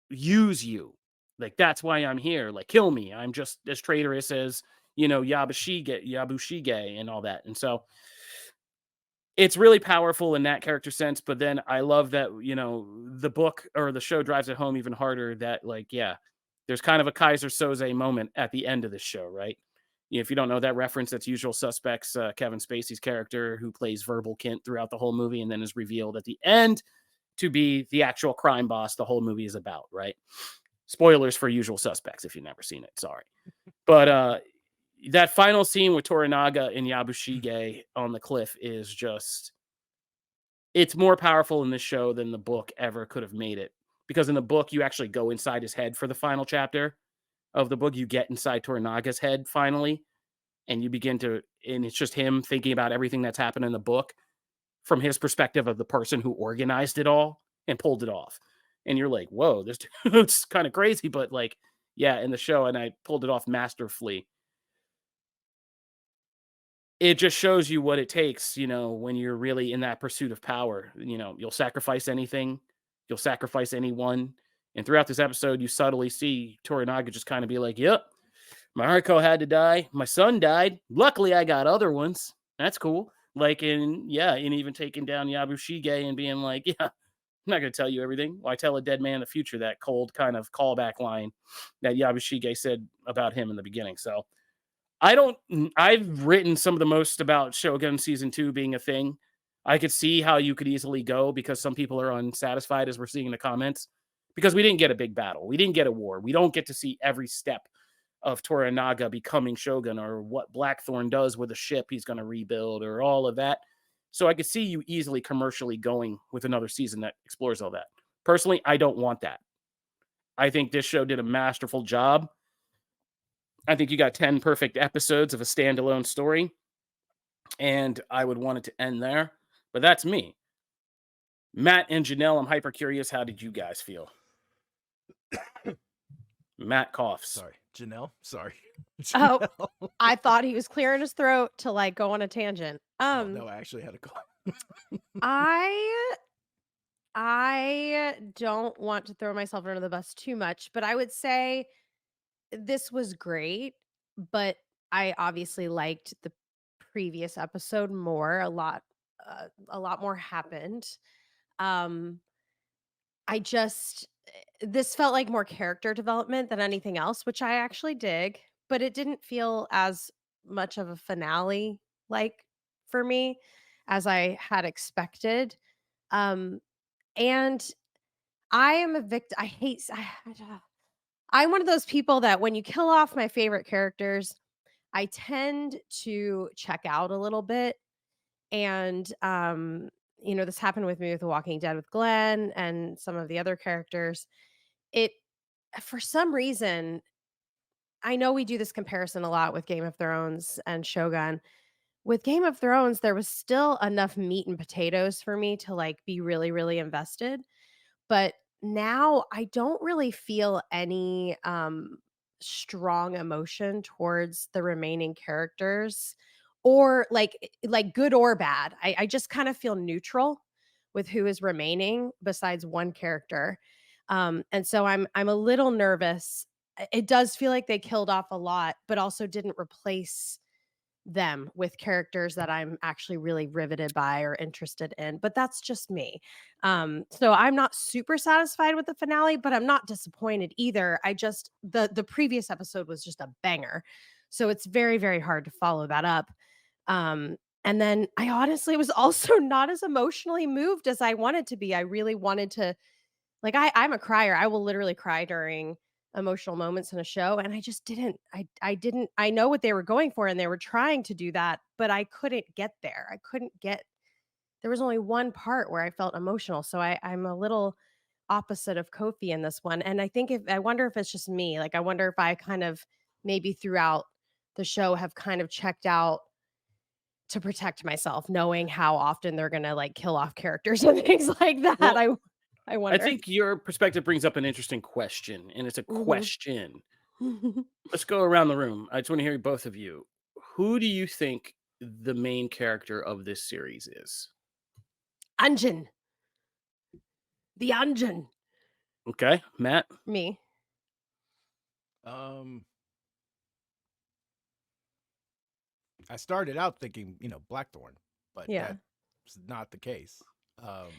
use you. Like, that's why I'm here. Like, kill me. I'm just as traitorous as, Yabushige and all that. And so it's really powerful in that character sense. But then I love that, the book or the show drives it home even harder that, like, yeah, there's kind of a Kaiser Soze moment at the end of the show, right? If you don't know that reference, that's Usual Suspects, Kevin Spacey's character who plays Verbal Kint throughout the whole movie and then is revealed at the end to be the actual crime boss the whole movie is about, right? Spoilers for Usual Suspects if you've never seen it. Sorry. But that final scene with Toranaga and Yabushige on the cliff is just, it's more powerful in this show than the book ever could have made it. Because in the book, you actually go inside his head for the final chapter of the book. You get inside Toranaga's head finally, and it's just him thinking about everything that's happened in the book from his perspective of the person who organized it all and pulled it off. And you're like, whoa, this it's kind of crazy, but like, yeah, in the show, and I pulled it off masterfully. It just shows you what it takes, when you're really in that pursuit of power. You'll sacrifice anything, you'll sacrifice anyone. And throughout this episode, you subtly see Toranaga just kind of be like, yep, my Mariko had to die. My son died. Luckily, I got other ones. That's cool. Like, and even taking down Yabushige and being like, yeah, I'm not going to tell you everything. Why tell a dead man the future? That cold kind of callback line that Yabushige said about him in the beginning. So I've written some of the most about Shogun season 2 being a thing. I could see how you could easily go because some people are unsatisfied, as we're seeing in the comments, because we didn't get a big battle. We didn't get a war. We don't get to see every step of Toranaga becoming Shogun or what Blackthorn does with a ship he's going to rebuild or all of that. So I could see you easily commercially going with another season that explores all that. Personally, I don't want that. I think this show did a masterful job. I think you got 10 perfect episodes of a standalone story, and I would want it to end there. But that's me. Matt and Janelle, I'm hyper curious. How did you guys feel? Matt coughs. Sorry, Janelle. Sorry. Oh, I thought he was clearing his throat to like go on a tangent. Oh, no, I actually had a cough. I don't want to throw myself under the bus too much, but I would say this was great, but I obviously liked the previous episode more. A lot more happened. I just this felt like more character development than anything else, which I actually dig, but it didn't feel as much of a finale like for me as I had expected. Um and I am a victim. I hate I'm one of those people that when you kill off my favorite characters, I tend to check out a little bit. And this happened with me with The Walking Dead with Glenn and some of the other characters. It For some reason, I know we do this comparison a lot with Game of Thrones and Shogun. With Game of Thrones, there was still enough meat and potatoes for me to like be really, really invested. But now I don't really feel any strong emotion towards the remaining characters or like good or bad. I just kind of feel neutral with who is remaining besides one character. And so I'm a little nervous. It does feel like they killed off a lot, but also didn't replace them with characters that I'm actually really riveted by or interested in, but that's just me. So I'm not super satisfied with the finale, but I'm not disappointed either. I just the previous episode was just a banger. So it's very, very hard to follow that up. And then I honestly was also not as emotionally moved as I wanted to be. I really wanted to like I'm a crier. I will literally cry during emotional moments in a show, and I just didn't. I didn't. I know what they were going for, and they were trying to do that, but I couldn't get there. I couldn't get. There was only one part where I felt emotional, so I'm a little opposite of Kofi in this one. And I wonder if it's just me. Like, I wonder if I kind of maybe throughout the show have kind of checked out to protect myself, knowing how often they're gonna like kill off characters and things like that. Well, I I wonder. think your perspective brings up an interesting question, and it's a Mhm. question. Let's go around the room. I just want to hear both of you. Who do you think the main character of this series is? Anjin. The Anjin. Okay, Matt. Me. Um, I started out thinking, Blackthorn, but Yeah. that's not the case.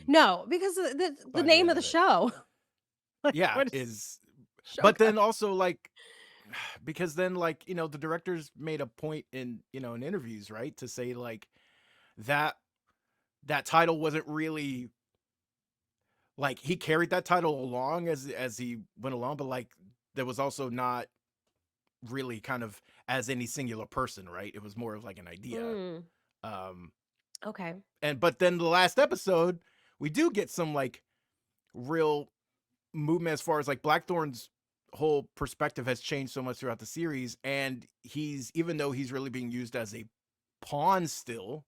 No, because the by the name end of the of it. show. Like, Yeah, what is but Shogun? then also like because then like, the directors made a point in, in interviews, right, to say like that title wasn't really like he carried that title along as he went along, but like there was also not really kind of as any singular person, right? It was more of like an idea. Mm, Um okay. but then the last episode, we do get some like real movement as far as like Blackthorn's whole perspective has changed so much throughout the series, and he's, even though he's really being used as a pawn still,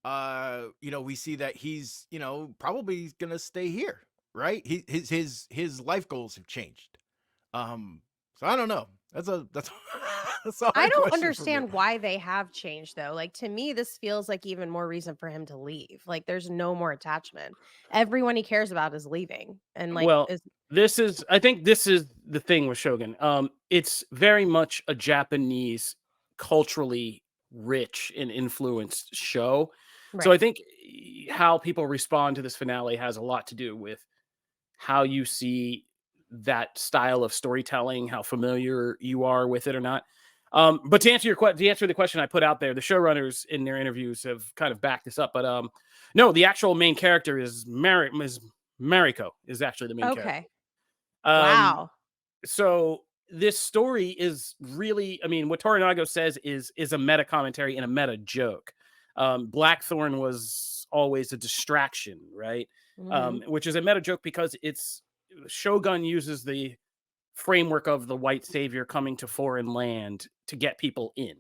we see that he's, probably gonna stay here, right? His life goals have changed. So I don't know. That's a that's a I hard don't question for me. understand why they have changed though. Like, to me, this feels like even more reason for him to leave. Like, there's no more attachment. Everyone he cares about is leaving, and like Well, is I think this is the thing with Shogun. It's very much a Japanese culturally rich and influenced show. So I right. think how people respond to this finale has a lot to do with how you see that style of storytelling, how familiar you are with it or not. But to answer the question I put out there, the showrunners in their interviews have kind of backed this up. But no, the actual main character is Mariko is actually the main character. Okay. Um, Wow. so this story is really, I mean, what Torinaga says is a meta commentary and a meta joke. Blackthorn was always a distraction, right? Hmm. Which is a meta joke because it's Shogun uses the framework of the white savior coming to foreign land to get people in.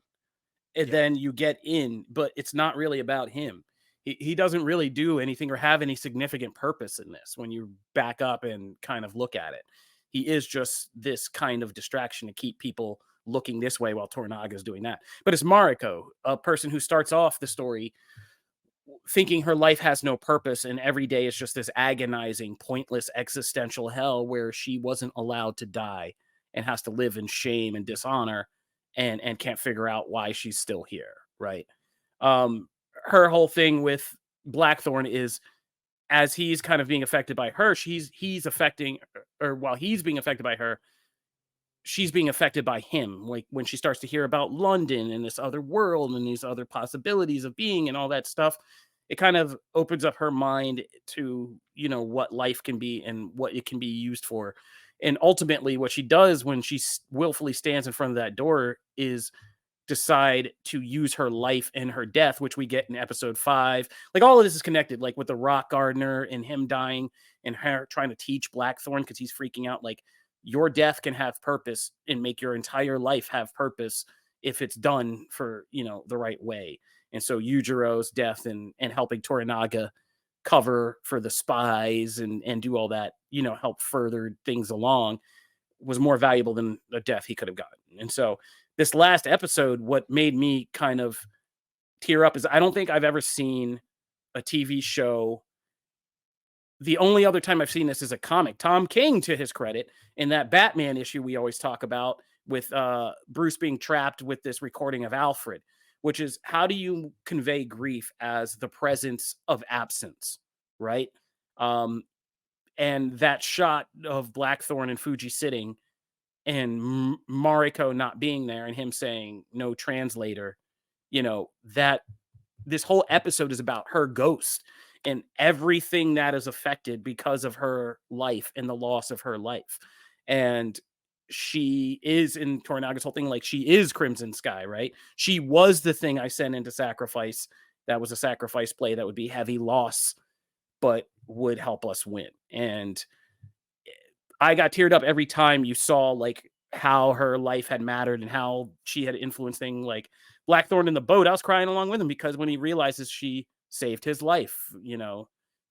And Yeah. then you get in, but it's not really about him. He doesn't really do anything or have any significant purpose in this when you back up and kind of look at it. He is just this kind of distraction to keep people looking this way while Toranaga is doing that. But it's Mariko, a person who starts off the story thinking her life has no purpose and every day is just this agonizing, pointless existential hell where she wasn't allowed to die and has to live in shame and dishonor and can't figure out why she's still here, right? Her whole thing with Blackthorn is as he's kind of being affected by her, he's affecting, or while he's being affected by her, she's being affected by him. Like when she starts to hear about London and this other world and these other possibilities of being and all that stuff, it kind of opens up her mind to, what life can be and what it can be used for. And ultimately, what she does when she willfully stands in front of that door is decide to use her life and her death, which we get in episode 5. Like all of this is connected, like with the rock gardener and him dying and her trying to teach Blackthorn because he's freaking out. Like your death can have purpose and make your entire life have purpose if it's done for, the right way. And so Yujiro's death and helping Torinaga cover for the spies and do all that, help further things along was more valuable than the death he could have gotten. And so this last episode, what made me kind of tear up is I don't think I've ever seen a TV show. The only other time I've seen this is a comic. Tom King, to his credit, in that Batman issue we always talk about with Bruce being trapped with this recording of Alfred, which is how do you convey grief as the presence of absence, right? And that shot of Blackthorn and Fuji sitting and Mariko not being there and him saying no translator, that this whole episode is about her ghost and everything that is affected because of her life and the loss of her life. And she is in Toranaga's whole thing, like she is Crimson Sky, right? She was the thing I sent into sacrifice. That was a sacrifice play that would be heavy loss. but would help us win. And I got teared up every time you saw like how her life had mattered and how she had influenced things like Blackthorn in the boat. I was crying along with him because when he realizes she saved his life,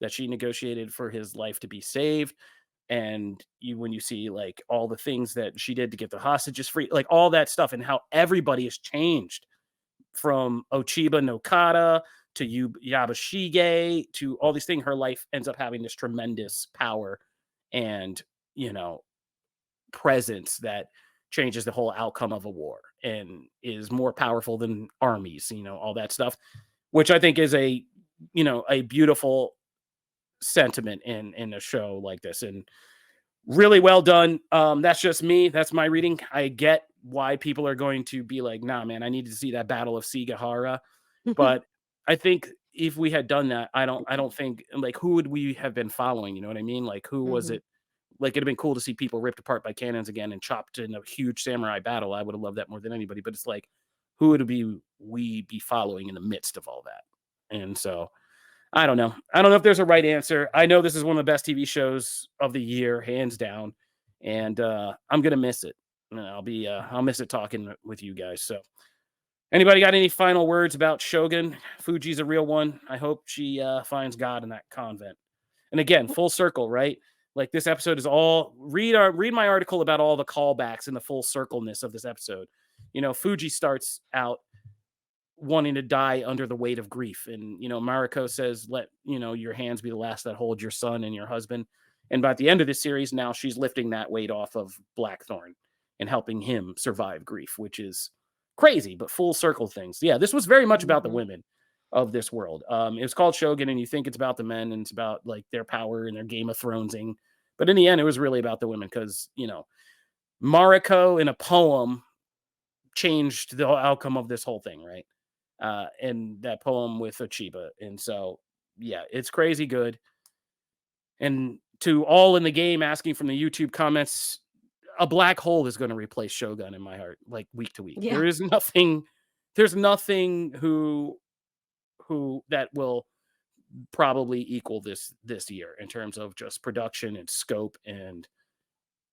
that she negotiated for his life to be saved. And when you see like all the things that she did to get the hostages free, like all that stuff, and how everybody has changed from Ochiba Nokata to Yabashige to all these things, her life ends up having this tremendous power and, presence that changes the whole outcome of a war and is more powerful than armies, all that stuff, which I think is a beautiful sentiment in a show like this, and really well done. That's just me. That's my reading. I get why people are going to be like, nah, man, I need to see that Battle of Sigahara. But I think if we had done that, I don't think, like, who would we have been following? You know what I mean? Like, who was it? Like, it'd have been cool to see people ripped apart by cannons again and chopped in a huge samurai battle. I would have loved that more than anybody. But it's like, who would we be following in the midst of all that? And so, I don't know. I don't know if there's a right answer. I know this is one of the best TV shows of the year, hands down. And I'm gonna miss it. And I'll miss it talking with you guys. So, anybody got any final words about Shogun? Fuji's a real one. I hope she finds God in that convent. And again, full circle, right? Like, this episode is all read my article about all the callbacks and the full circleness of this episode. Fuji starts out wanting to die under the weight of grief, and Mariko says, let your hands be the last that hold your son and your husband. And by the end of this series, now she's lifting that weight off of Blackthorn and helping him survive grief, which is crazy, but full circle things. Yeah, this was very much about the women of this world. It was called Shogun, and you think it's about the men and it's about like their power and their Game of Thronesing, but in the end, it was really about the women, because Mariko in a poem changed the outcome of this whole thing, right? And that poem with Ochiba. And so, yeah, it's crazy good. And to all in the game asking from the YouTube comments, a black hole is going to replace Shōgun in my heart, like week to week. Yeah. There's nothing who that will probably equal this year in terms of just production and scope, and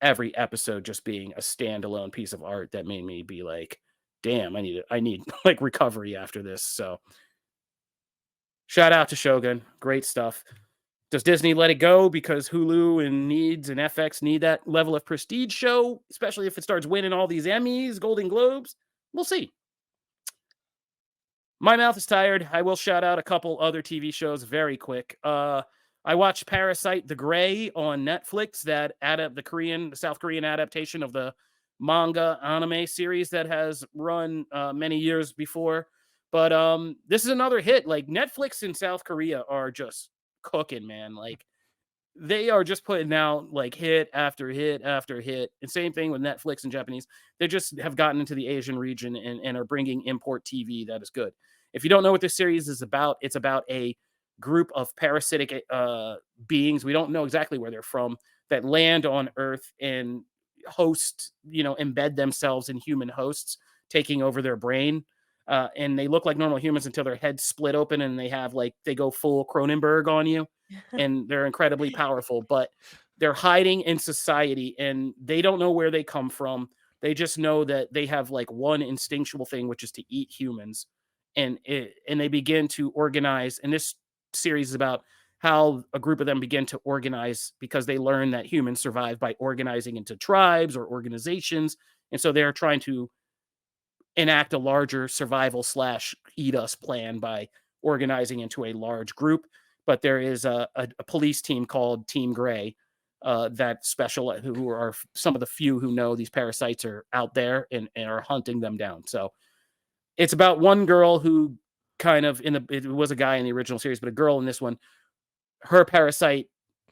every episode just being a standalone piece of art that made me be like, damn, I need like recovery after this. So shout out to Shogun. Great stuff. Does Disney let it go because Hulu and FX need that level of prestige show, especially if it starts winning all these Emmys, Golden Globes? We'll see. My mouth is tired. I will shout out a couple other TV shows very quick. I watched Parasite the Grey on Netflix, that the South Korean adaptation of the manga anime series that has run many years before. But this is another hit. Like, Netflix in South Korea are just cooking, man. Like, they are just putting out like hit after hit after hit. And same thing with Netflix and Japanese. They just have gotten into the Asian region and are bringing import TV that is good. If you don't know what this series is about, it's about a group of parasitic beings. We don't know exactly where they're from, that land on Earth and host, embed themselves in human hosts, taking over their brain. And they look like normal humans until their heads split open and they go full Cronenberg on you. And they're incredibly powerful, but they're hiding in society and they don't know where they come from. They just know that they have like one instinctual thing, which is to eat humans. And they begin to organize. And this series is about how a group of them begin to organize, because they learn that humans survive by organizing into tribes or organizations. And so they're trying to enact a larger survival / eat us plan by organizing into a large group. But there is a police team called Team Grey who are some of the few who know these parasites are out there and are hunting them down. So it's about one girl who it was a guy in the original series, but a girl in this one, her parasite,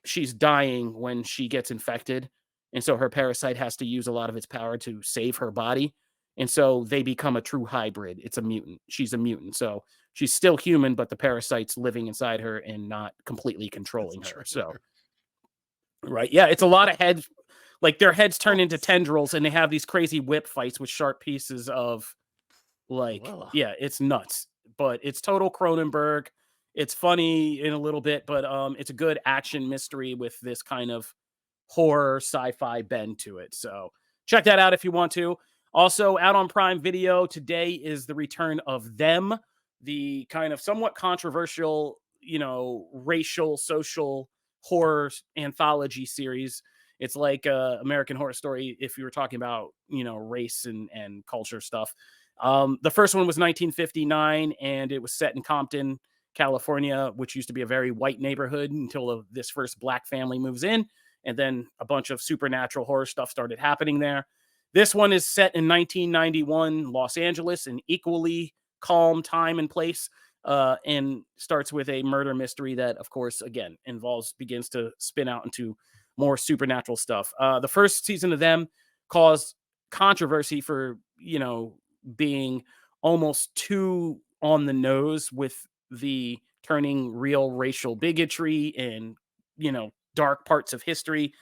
she's dying when she gets infected. And so her parasite has to use a lot of its power to save her body. And so they become a true hybrid. It's a mutant. She's a mutant. So she's still human, but the parasite's living inside her and not completely controlling her. So, right. Yeah. It's a lot of heads. Like, their heads turn into tendrils and they have these crazy whip fights with sharp pieces of, like, yeah, it's nuts, but it's total Cronenberg. It's funny in a little bit, but it's a good action mystery with this kind of horror sci-fi bend to it. So check that out if you want to. Also out on Prime Video today is the return of Them, the kind of somewhat controversial, racial, social horror anthology series. It's like American Horror Story if you were talking about, race and culture stuff. The first one was 1959, and it was set in Compton, California, which used to be a very white neighborhood until this first black family moves in. And then a bunch of supernatural horror stuff started happening there. This one is set in 1991 Los Angeles, an equally calm time and place, and starts with a murder mystery that, of course, again, begins to spin out into more supernatural stuff. The first season of Them caused controversy for, being almost too on the nose with the turning real racial bigotry and, dark parts of history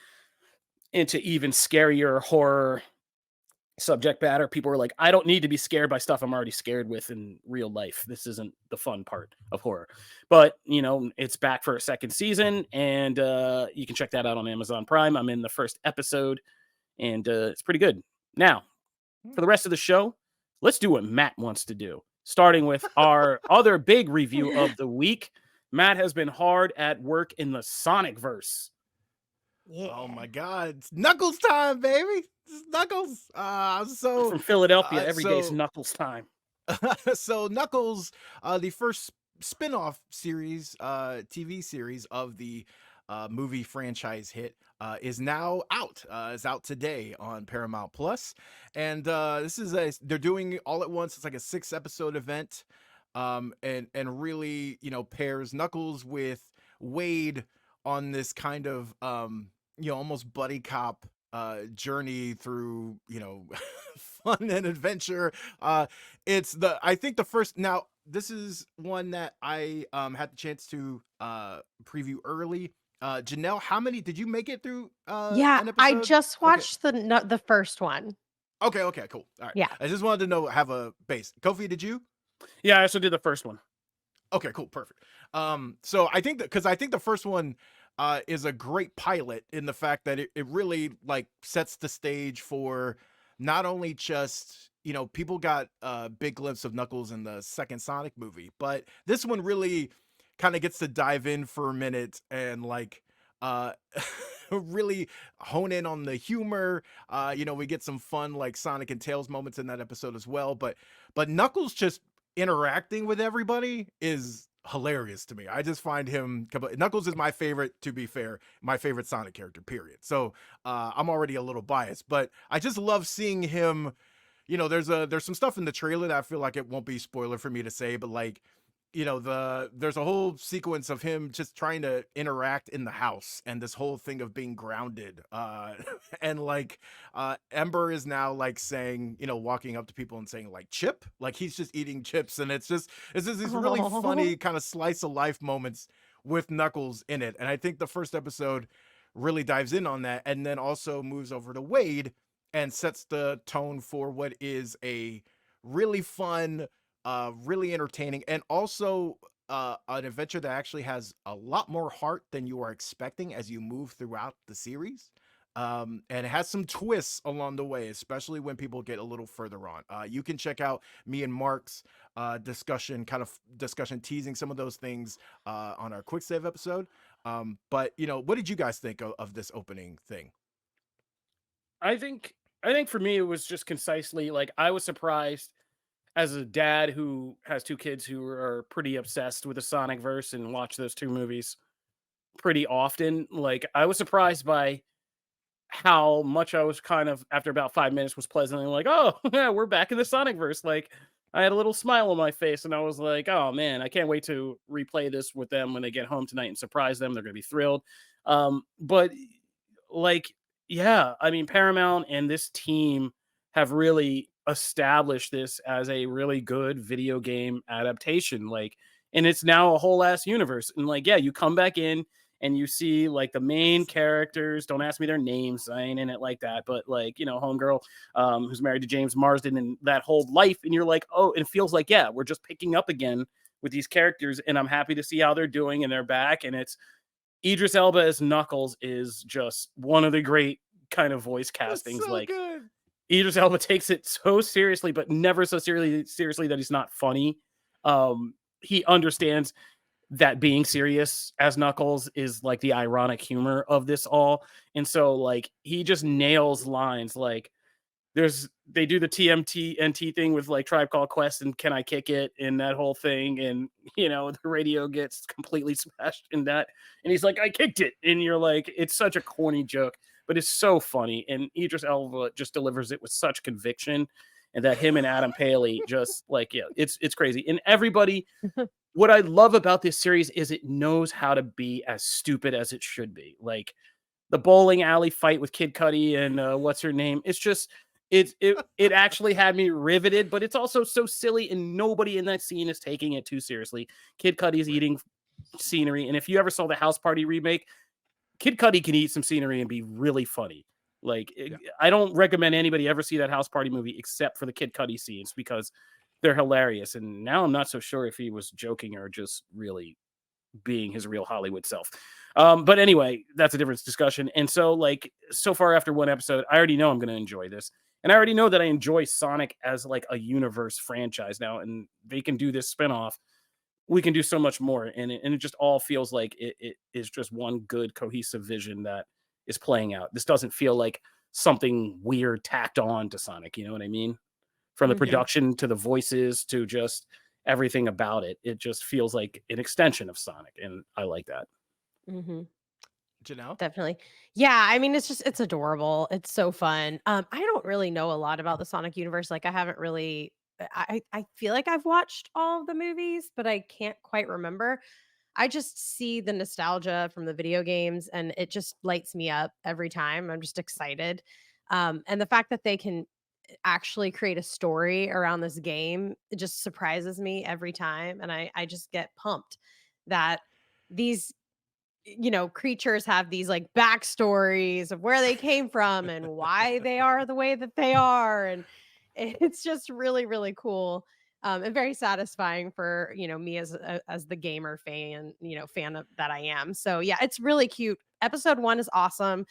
into even scarier horror subject matter. People were like, I don't need to be scared by stuff I'm already scared with in real life. This isn't the fun part of horror. But, it's back for a second season, and you can check that out on Amazon Prime. I'm in the first episode, and it's pretty good. Now, for the rest of the show, let's do what Matt wants to do, starting with our other big review of the week. Matt has been hard at work in the Sonic verse. Yeah. Oh my God, it's Knuckles time, baby. It's Knuckles. So from Philadelphia, every day's Knuckles time. So Knuckles, the first spin-off series, TV series of the movie franchise hit, is now out. It's out today on Paramount Plus, and they're doing all at once. It's like a 6-episode event, and really, pairs Knuckles with Wade on this kind of almost buddy cop journey through fun and adventure. I think the first, now this is one that I had the chance to preview early. Janelle, how many did you make it through? Yeah, an I episode? just watched the first one. Okay, cool. All right. Yeah. I just wanted to have a base. Kofi, did you? Yeah, I also did the first one. Okay, cool, perfect. So I think because I think the first one is a great pilot in the fact that it really like sets the stage for not only just, people got a big glimpse of Knuckles in the second Sonic movie, but this one really kind of gets to dive in for a minute and like really hone in on the humor. We get some fun like Sonic and Tails moments in that episode as well, but Knuckles just interacting with everybody is hilarious to me. I just find him, Knuckles is my favorite, to be fair, my favorite Sonic character, period. So I'm already a little biased, but I just love seeing him. There's some stuff in the trailer that I feel like it won't be spoiler for me to say, but like, there's a whole sequence of him just trying to interact in the house and this whole thing of being grounded. And like Ember is now like saying, walking up to people and saying like chip, like he's just eating chips. And it's just these really funny kind of slice of life moments with Knuckles in it. And I think the first episode really dives in on that, and then also moves over to Wade and sets the tone for what is a really fun, really entertaining, and also an adventure that actually has a lot more heart than you are expecting as you move throughout the series. And it has some twists along the way, especially when people get a little further on. You can check out me and Mark's discussion teasing some of those things on our quick save episode. But what did you guys think of this opening thing? I think for me it was just concisely like, I was surprised as a dad who has 2 kids who are pretty obsessed with the Sonic verse and watch those 2 movies pretty often. Like, I was surprised by how much I was kind of, after about 5 minutes, was pleasantly like, oh yeah, we're back in the Sonic verse. Like, I had a little smile on my face and I was like, oh man, I can't wait to replay this with them when they get home tonight and surprise them. They're gonna be thrilled. But like, yeah, I mean, Paramount and this team have really established this as a really good video game adaptation. Like, and it's now a whole ass universe. And like, yeah, you come back in and you see like the main characters. Don't ask me their names, I ain't in it like that. But like, homegirl who's married to James Marsden and that whole life. And you're like, oh, it feels like, yeah, we're just picking up again with these characters, and I'm happy to see how they're doing, and they're back. And it's Idris Elba as Knuckles is just one of the great kind of voice That's castings. so Like good. Idris Elba takes it so seriously, but never so seriously that he's not funny. He understands that being serious as Knuckles is like the ironic humor of this all. And so like he just nails lines like they do the TMT thing with like Tribe Called Quest and Can I Kick It and that whole thing, and the radio gets completely smashed in that, and he's like, I kicked it, and you're like, it's such a corny joke, but it's so funny, and Idris Elba just delivers it with such conviction, and that him and Adam Paley just like, it's crazy. And everybody, what I love about this series is it knows how to be as stupid as it should be. Like the bowling alley fight with Kid Cudi and what's her name, it's just it actually had me riveted, but it's also so silly, and nobody in that scene is taking it too seriously. Kid Cudi's eating scenery, and if you ever saw the House Party remake, Kid Cudi can eat some scenery and be really funny. Like I don't recommend anybody ever see that House Party movie except for the Kid Cudi scenes because they're hilarious. And now I'm not so sure if he was joking or just really being his real Hollywood self. But anyway, that's a different discussion. And so like so far after one episode, I already know I'm going to enjoy this. And I already know that I enjoy Sonic as like a universe franchise now, and they can do this spinoff. We can do so much more. And it just all feels like it is just one good cohesive vision that is playing out. This doesn't feel like something weird tacked on to Sonic. You know what I mean? From the production to the voices to just everything about it. It just feels like an extension of Sonic. And I like that. Mm-hmm. Janelle? Definitely. Yeah, I mean, it's adorable. It's so fun. I don't really know a lot about the Sonic universe. Like I haven't really I feel like I've watched all of the movies, but I can't quite remember. I just see the nostalgia from the video games and it just lights me up every time. I'm just excited. And the fact that they can actually create a story around this game, it just surprises me every time. And I just get pumped that these creatures have these like backstories of where they came from and why they are the way that they are. And it's just really, really cool. And very satisfying for, me as the gamer fan, fan of that I am. So yeah, it's really cute. Episode 1 is awesome.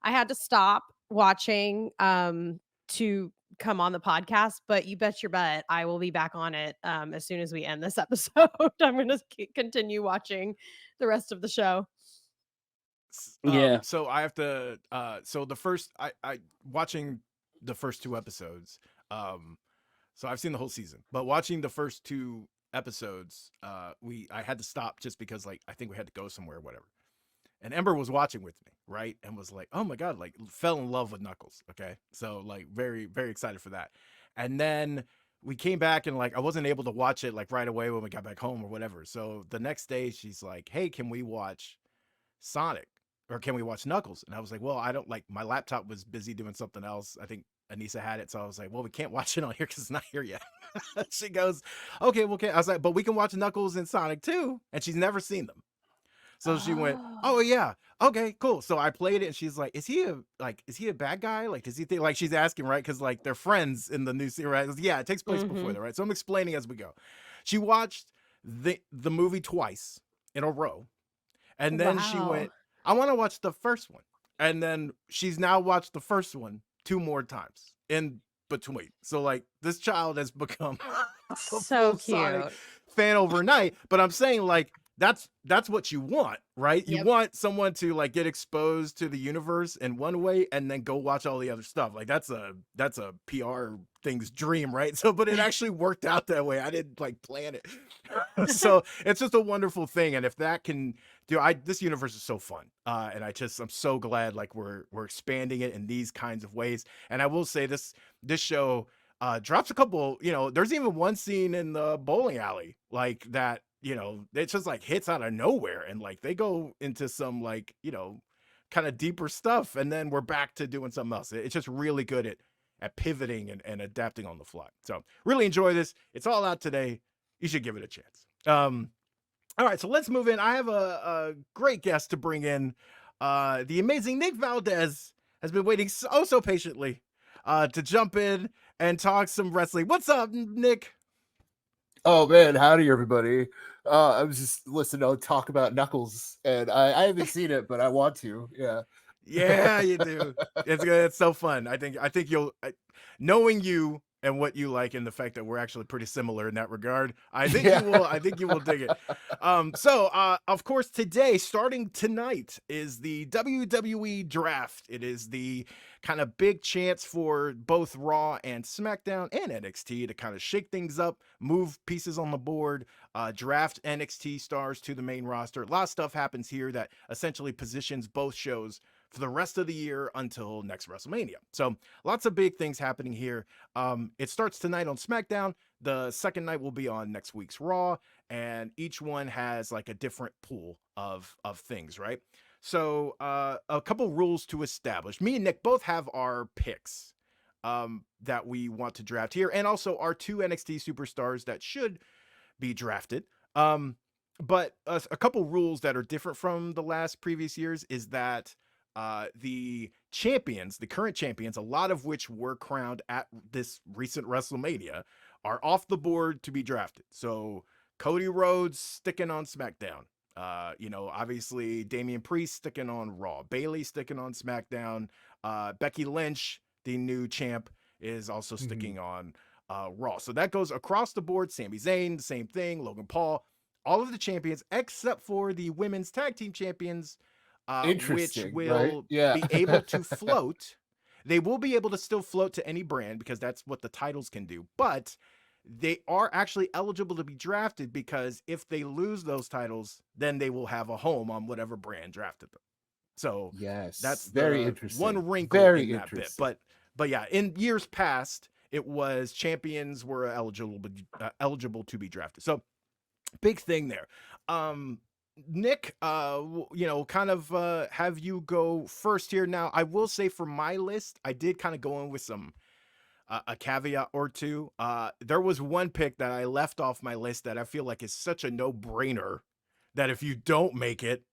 I had to stop watching to come on the podcast, but you bet your butt I will be back on it as soon as we end this episode. I'm going to continue watching the rest of the show. So I have to so the first I watching the first 2 episodes, so I've seen the whole season, but watching the first 2 episodes, I had to stop just because like I think we had to go somewhere or whatever. And Ember was watching with me, right? And was like, oh my God, like fell in love with Knuckles. Okay. So like very, very excited for that. And then we came back and like I wasn't able to watch it like right away when we got back home or whatever. So the next day she's like, hey, can we watch Sonic? Or can we watch Knuckles? And I was like, well, I don't like my laptop was busy doing something else. I think Anissa had it. So I was like, well, we can't watch it on here because it's not here yet. She goes, okay, well, okay. I was like, but we can watch Knuckles and Sonic too. And she's never seen them. So she went, oh yeah, okay, cool. So I played it and she's like, is he a bad guy? Like, does he think like she's asking, right? Because like they're friends in the new series, right? Yeah, it takes place before that, right? So I'm explaining as we go. She watched the movie twice in a row. And then she went, I want to watch the first one. And then she's now watched the first one 2 more times in between. So like this child has become a so full cute Sonic fan overnight. But I'm saying like that's what you want, right? You want someone to like get exposed to the universe in one way and then go watch all the other stuff. Like that's a PR thing's dream, right? So but it actually worked out that way. I didn't like plan it. So it's just a wonderful thing. And if that can do this universe is so fun. And I'm so glad like we're expanding it in these kinds of ways. And I will say this show drops a couple, there's even one scene in the bowling alley like that, it just like hits out of nowhere and like they go into some like, kind of deeper stuff. And then we're back to doing something else. It's just really good at pivoting and adapting on the fly. So really enjoy this. It's all out today. You should give it a chance. All right, so let's move in. I have a great guest to bring in. The amazing Nick Valdez has been waiting so patiently to jump in and talk some wrestling. What's up, Nick? Oh man, howdy everybody. I was just listening to talk about Knuckles, and I haven't seen it, but I want to. Yeah. Yeah, you do. It's good. It's so fun. I think you'll knowing you and what you like, and the fact that we're actually pretty similar in that regard. I think Yeah. you will. I think you will dig it. Of course, today, starting tonight, is the WWE draft. It is the kind of big chance for both Raw and SmackDown and NXT to kind of shake things up, move pieces on the board, draft NXT stars to the main roster. A lot of stuff happens here that essentially positions both shows for the rest of the year until next WrestleMania. So lots of big things happening here. It starts tonight on SmackDown. The second night will be on next week's Raw, and each one has like a different pool of things, right? So a couple rules to establish. Me and Nick both have our picks that we want to draft here, and also our 2 NXT superstars that should be drafted. But a couple rules that are different from the previous years is that the champions, the current champions, a lot of which were crowned at this recent WrestleMania, are off the board to be drafted. So Cody Rhodes sticking on SmackDown. Obviously Damian Priest sticking on Raw. Bayley sticking on SmackDown. Becky Lynch, the new champ, is also sticking on Raw. So that goes across the board. Sami Zayn, the same thing. Logan Paul, all of the champions except for the women's tag team champions, which will be able to float. They will be able to still float to any brand because that's what the titles can do. But they are actually eligible to be drafted because if they lose those titles, then they will have a home on whatever brand drafted them. So yes, that's very interesting. One wrinkle in that bit. But yeah, in years past, it was champions were eligible to be drafted. So big thing there. Nick, kind of have you go first here. Now, I will say for my list, I did kind of go in with some a caveat or two. There was one pick that I left off my list that I feel like is such a no-brainer that if you don't make it,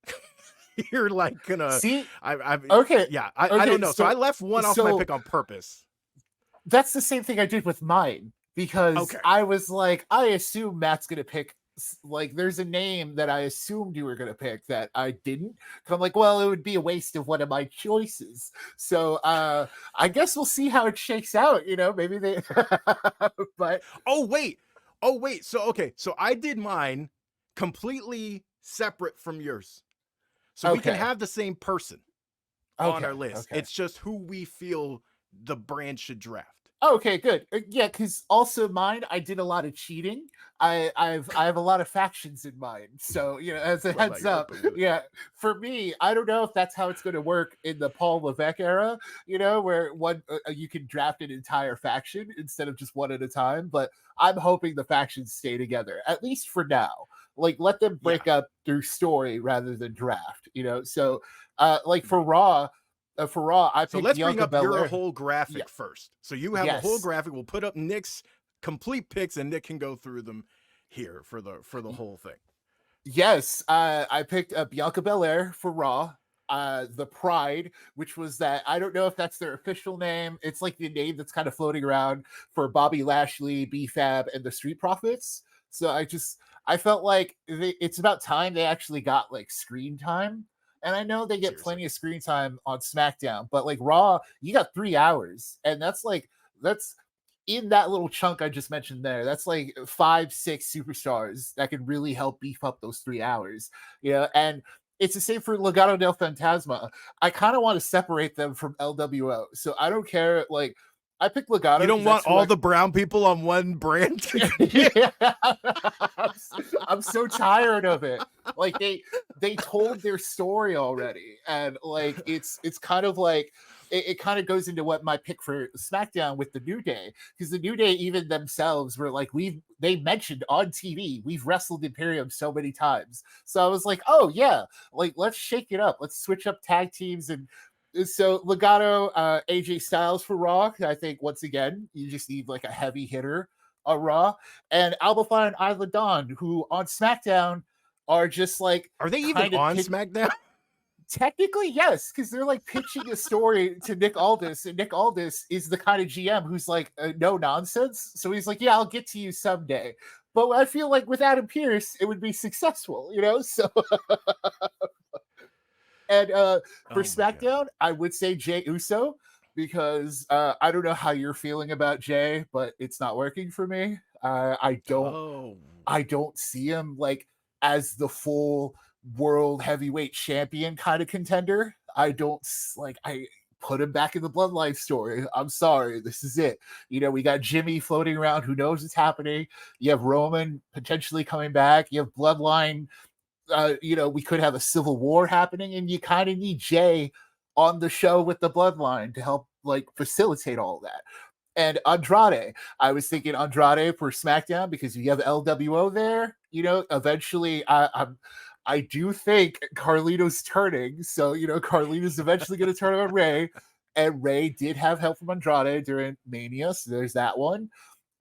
you're like gonna see. Okay, yeah, I don't know. So I left one off my pick on purpose. That's the same thing I did with mine because I was like, I assume Matt's gonna pick. Like there's a name that I assumed you were going to pick that I didn't. I'm like, well, it would be a waste of one of my choices. So I guess we'll see how it shakes out. Maybe they. But oh wait. So I did mine completely separate from yours, so we can have the same person on our list. It's just who we feel the brand should draft. Okay, good. Yeah, because also mine, I did a lot of cheating. I have a lot of factions in mind. So, as a heads up, for me, I don't know if that's how it's going to work in the Paul Levesque era, where one you can draft an entire faction instead of just one at a time. But I'm hoping the factions stay together, at least for now. Like, let them break up through story rather than draft, So, for Raw, I picked let's Bianca bring up Belair. your whole graphic first. So you have a whole graphic. We'll put up Nick's complete picks, and Nick can go through them here for the whole thing. Yes, I picked Bianca Belair for Raw. The Pride, which was that I don't know if that's their official name. It's like the name that's kind of floating around for Bobby Lashley, B-Fab, and the Street Profits. So I felt like it's about time they actually got like screen time. And I know they get plenty of screen time on SmackDown, but like Raw, you got 3 hours. And that's in that little chunk I just mentioned there. That's like 5-6 superstars that can really help beef up those 3 hours. And it's the same for Legado del Fantasma. I kind of want to separate them from LWO. So I don't care. Like, I picked Legado. You don't want all the brown people on one brand? I'm so tired of it. Like they told their story already, and like it's kind of like it kind of goes into what my pick for SmackDown with the New Day, because the New Day even themselves were like they mentioned on TV we've wrestled Imperium so many times. So I was like, oh yeah, like let's shake it up, let's switch up tag teams. And so Legado, AJ Styles for Raw. I think once again you just need like a heavy hitter on Raw, and Alba Fyre and Isla Dawn, who on SmackDown are just like, are they even on SmackDown? Technically, yes, because they're like pitching a story to Nick Aldis, and Nick Aldis is the kind of GM who's like no nonsense. So he's like, yeah, I'll get to you someday. but I feel like with Adam Pearce, it would be successful, you know? So, and Oh for my God. SmackDown, I would say Jey Uso, because I don't know how you're feeling about Jey, but it's not working for me. Oh. I don't see him like as the full world heavyweight champion kind of contender. I put him back in the bloodline story. I'm sorry, this is it. You know, we got Jimmy floating around, who knows what's happening. You have Roman potentially coming back. You have bloodline. You know, we could have a civil war happening, and you kind of need Jay on the show with the bloodline to help like facilitate all that. And Andrade, I was thinking Andrade for SmackDown because you have LWO there. You know, eventually, I do think Carlito's turning. So, you know, Carlito's eventually going to turn on Ray. And Ray did have help from Andrade during Mania. So there's that one.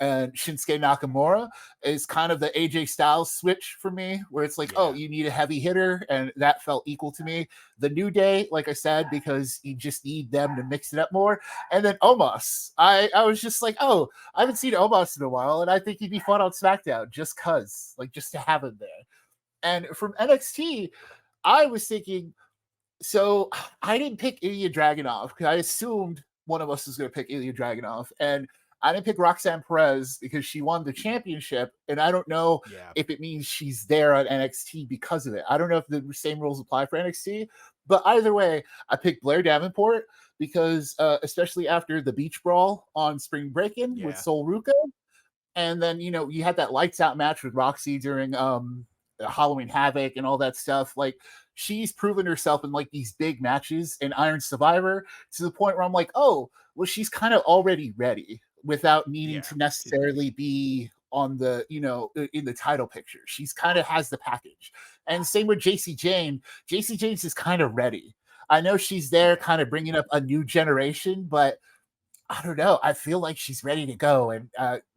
And Shinsuke Nakamura is kind of the AJ Styles switch for me, where it's like, oh, you need a heavy hitter. And that felt equal to me. The New Day, like I said, because you just need them to mix it up more. And then Omos. I was just like, oh, I haven't seen Omos in a while. And I think he'd be fun on SmackDown just because, like, just to have him there. And from NXT, I was thinking, so I didn't pick Ilya Dragunov because I assumed one of us was going to pick Ilya Dragunov. And I didn't pick Roxanne Perez because she won the championship. And I don't know if it means she's there on NXT because of it. I don't know if the same rules apply for NXT. But either way, I picked Blair Davenport because especially after the beach brawl on Spring Breakin' with Sol Ruca. And then, you know, you had that lights out match with Roxy during Halloween Havoc and all that stuff. Like, she's proven herself in like these big matches in Iron Survivor to the point where I'm like, oh, well, she's kind of already ready without needing to necessarily be on the, you know, in the title picture. She's kind of has the package. And same with JC Jane. JC Jane's is kind of ready. I know she's there kind of bringing up a new generation, but I don't know. I feel like she's ready to go and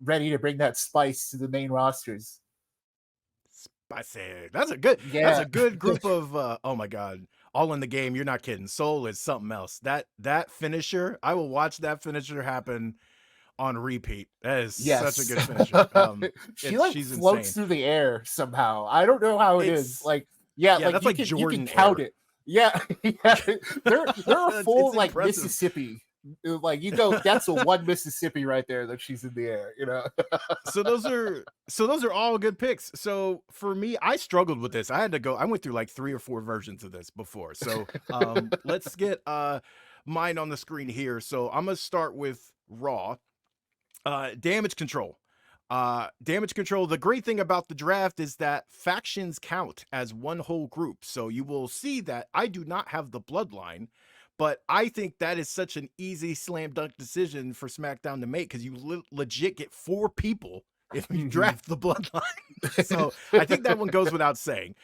ready to bring that spice to the main rosters. Spicy. That's a good group of oh my God. All in the game. You're not kidding. Soul is something else. That finisher, I will watch that finisher happen on repeat. That is such a good finisher. She like floats through the air somehow. I don't know how it is. Like, like that's like Jordan you can count it. Yeah. They're a full like impressive. Mississippi. Like, you go, that's a one Mississippi right there that she's in the air, you know. so those are all good picks. So for me, I struggled with this. I went through like 3 or 4 versions of this before. So let's get mine on the screen here. So I'm gonna start with Raw. Damage control. Damage control. The great thing about the draft is that factions count as one whole group. So you will see that I do not have the bloodline. But I think that is such an easy slam dunk decision for SmackDown to make because you legit get 4 people if you draft the bloodline. So I think that one goes without saying.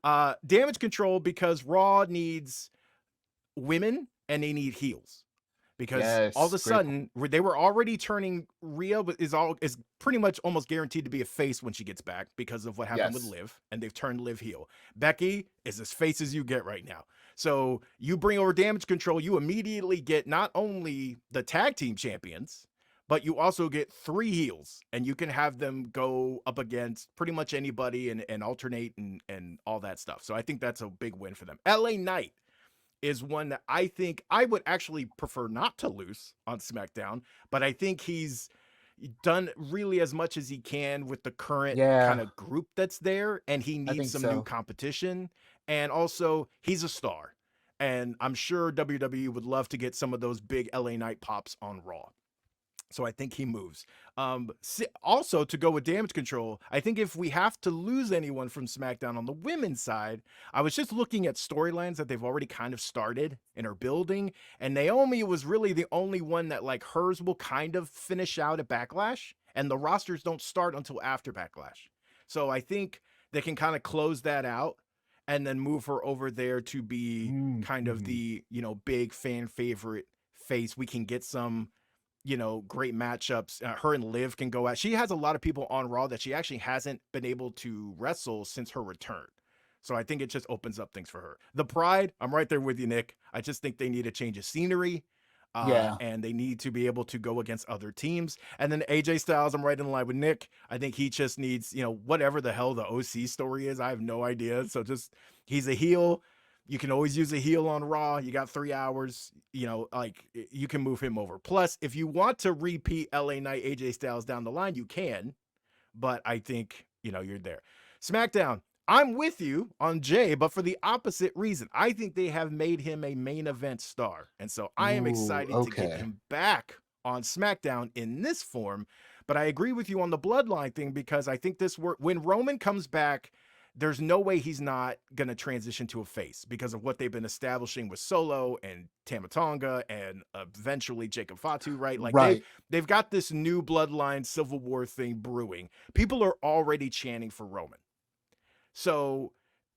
Damage control because Raw needs women and they need heels. Because all of a sudden they were already turning Rhea is pretty much almost guaranteed to be a face when she gets back because of what happened with Liv, and they've turned Liv heel. Becky is as face as you get right now. So you bring over damage control, you immediately get not only the tag team champions, but you also get 3 heels, and you can have them go up against pretty much anybody and alternate and all that stuff. So I think that's a big win for them. LA Knight is one that I think I would actually prefer not to lose on SmackDown, but I think he's done really as much as he can with the current kind of group that's there, and he needs some new competition. And also, he's a star, and I'm sure WWE would love to get some of those big LA Knight pops on Raw. So I think he moves. Also, to go with damage control, I think if we have to lose anyone from SmackDown on the women's side, I was just looking at storylines that they've already kind of started and are building, and Naomi was really the only one that like hers will kind of finish out at Backlash, and the rosters don't start until after Backlash. So I think they can kind of close that out and then move her over there to be kind of the, you know, big fan favorite face. We can get some, you know, great matchups. Her and Liv can go at. She has a lot of people on Raw that she actually hasn't been able to wrestle since her return. So I think it just opens up things for her. The Pride, I'm right there with you, Nick. I just think they need a change of scenery. Yeah. And they need to be able to go against other teams. And then AJ Styles, I'm right in line with Nick. I think he just needs, whatever the hell the OC story is. I have no idea. So just, he's a heel. You can always use a heel on Raw. You got 3 hours, you can move him over. Plus, if you want to repeat LA Knight, AJ Styles down the line, you can. But I think, you're there. SmackDown. I'm with you on Jay, but for the opposite reason. I think they have made him a main event star. And so I am excited to get him back on SmackDown in this form. But I agree with you on the bloodline thing, because I think when Roman comes back, there's no way he's not going to transition to a face because of what they've been establishing with Solo and Tama Tonga and eventually Jacob Fatu, right? Like they've got this new bloodline Civil War thing brewing. People are already chanting for Roman. So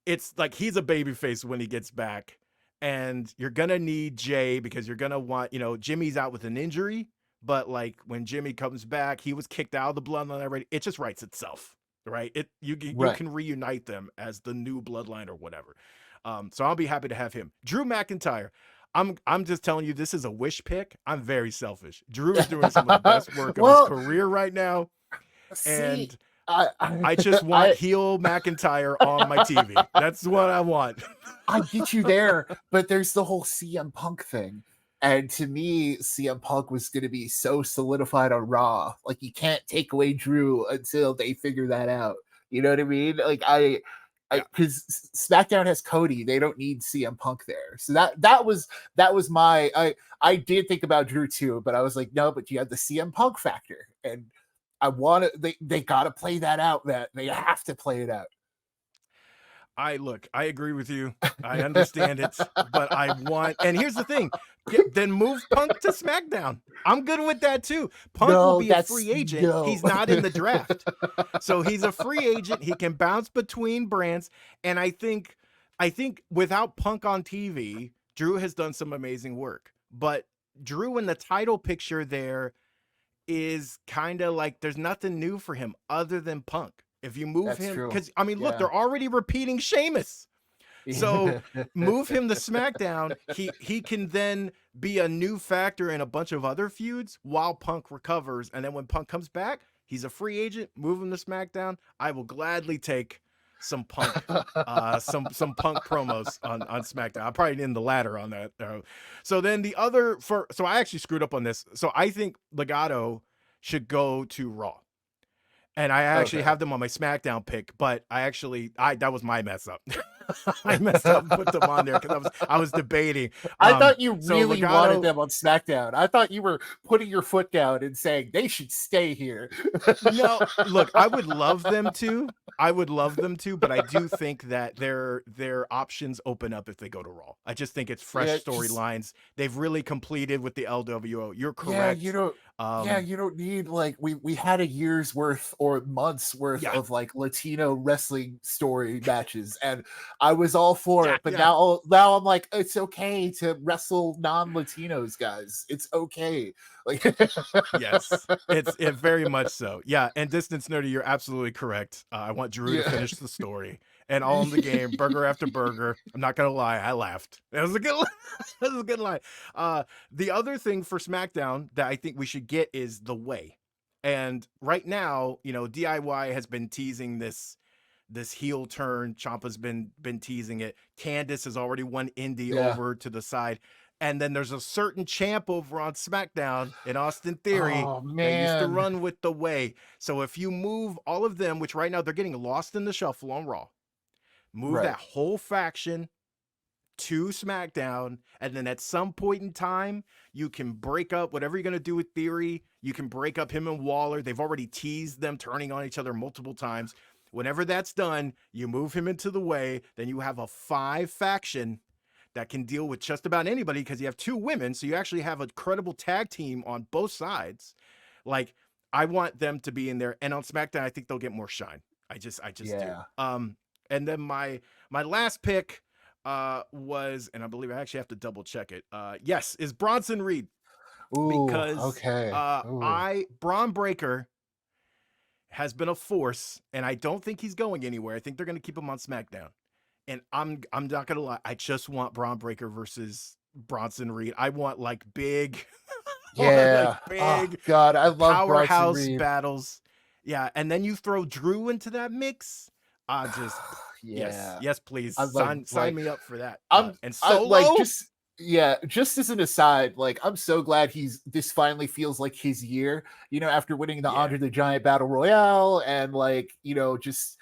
it's like he's a babyface when he gets back, and you're going to need Jay because you're going to want, Jimmy's out with an injury, but like when Jimmy comes back, he was kicked out of the bloodline already. It just writes itself, right? You can reunite them as the new bloodline or whatever. So I'll be happy to have him. Drew McIntyre. I'm just telling you, this is a wish pick. I'm very selfish. Drew's doing some of the best work of his career right now. And I just want heel McIntyre on my TV. That's what I want. I get you there, but there's the whole CM Punk thing. And to me, CM Punk was going to be so solidified on Raw. Like, you can't take away Drew until they figure that out. You know what I mean? Like, because SmackDown has Cody, they don't need CM Punk there. So that was my. I did think about Drew too, but I was like, no, but you have the CM Punk factor, and I want to. They got to play that out. That they have to play it out. I agree with you. I understand it, but I want, and here's the thing, then move Punk to SmackDown. I'm good with that too. Punk will be a free agent. He's not in the draft. So he's a free agent. He can bounce between brands. And I think without Punk on TV, Drew has done some amazing work, but Drew in the title picture there is kind of like, there's nothing new for him other than Punk. If you move him, because look, they're already repeating Sheamus. So move him to SmackDown. He can then be a new factor in a bunch of other feuds while Punk recovers. And then when Punk comes back, he's a free agent. Move him to SmackDown. I will gladly take some Punk, some Punk promos on SmackDown. I'm probably in the latter on that. So then so I actually screwed up on this. So I think Legado should go to Raw. And I actually have them on my SmackDown pick, but that was my mess up. I messed up and put them on there because I was debating. I thought you really wanted them on SmackDown. I thought you were putting your foot down and saying they should stay here. No, look, I would love them to, but I do think that their options open up if they go to Raw. I just think it's fresh storylines. They've really completed with the LWO. You're correct. Yeah, you don't need like we had a year's worth or months worth of like Latino wrestling story matches, and I was all for it. But now I'm like, it's okay to wrestle non-Latinos, guys. It's okay. Like, yes, it very much so. Yeah, and Distance Nerdy, you're absolutely correct. I want Drew to finish the story. And all in the game, burger after burger. I'm not gonna lie, I laughed. That was a good line. That was a good line. The other thing for SmackDown that I think we should get is the way. And right now, DIY has been teasing this heel turn. Ciampa's been teasing it. Candice has already won Indy over to the side. And then there's a certain champ over on SmackDown in Austin Theory that used to run with the way. So if you move all of them, which right now they're getting lost in the shuffle on Raw, move that whole faction to SmackDown, and then at some point in time, you can break up whatever you're going to do with Theory. You can break up him and Waller. They've already teased them turning on each other multiple times. Whenever that's done, you move him into the way. Then you have a 5 faction that can deal with just about anybody because you have 2 women. So you actually have a credible tag team on both sides. Like, I want them to be in there. And on SmackDown, I think they'll get more shine. I just do. And then my last pick was, and I believe I actually have to double check it. Yes, is Bronson Reed. Because Braun Breaker has been a force, and I don't think he's going anywhere. I think they're going to keep him on SmackDown. And I'm not going to lie, I just want Braun Breaker versus Bronson Reed. I want like big, Yeah. like Oh big God, I love Bronson powerhouse Reed. battles. Yeah, and then you throw Drew into that mix. Just Yeah. yes, please I'm like, sign me up for that. I'm And I like Solo. just as an aside, like I'm so glad this finally feels like his year, after winning the Andre the Giant Battle Royale and like, just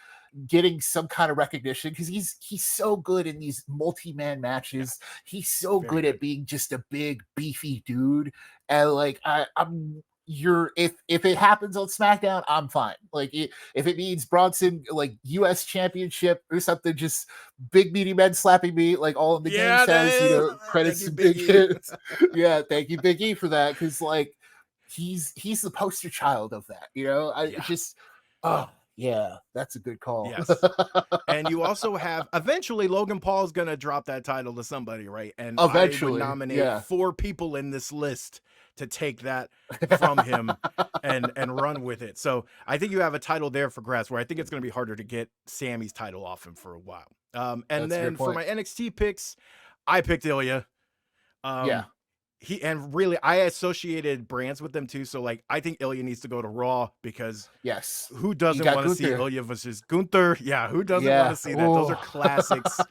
getting some kind of recognition because he's so good in these multi-man matches. He's so good at being just a big beefy dude. And like if it happens on SmackDown, I'm fine. Like if it means Bronson like US championship or something, just big meaty men slapping me like all in the game says, credits to Big Hits. Yeah, thank you, Big E, for that. Cause like he's the poster child of that, It's just yeah, that's a good call. Yes. And you also have eventually Logan Paul's gonna drop that title to somebody, right? And eventually, I would nominate 4 people in this list to take that from him and run with it. So I think you have a title there for grabs where I think it's gonna be harder to get Sammy's title off him for a while. And that's then for my NXT picks, I picked Ilya. I associated brands with them too. So like, I think Ilya needs to go to Raw because who doesn't want to see Ilya versus Gunther? Yeah, who doesn't want to see that? Those are classics.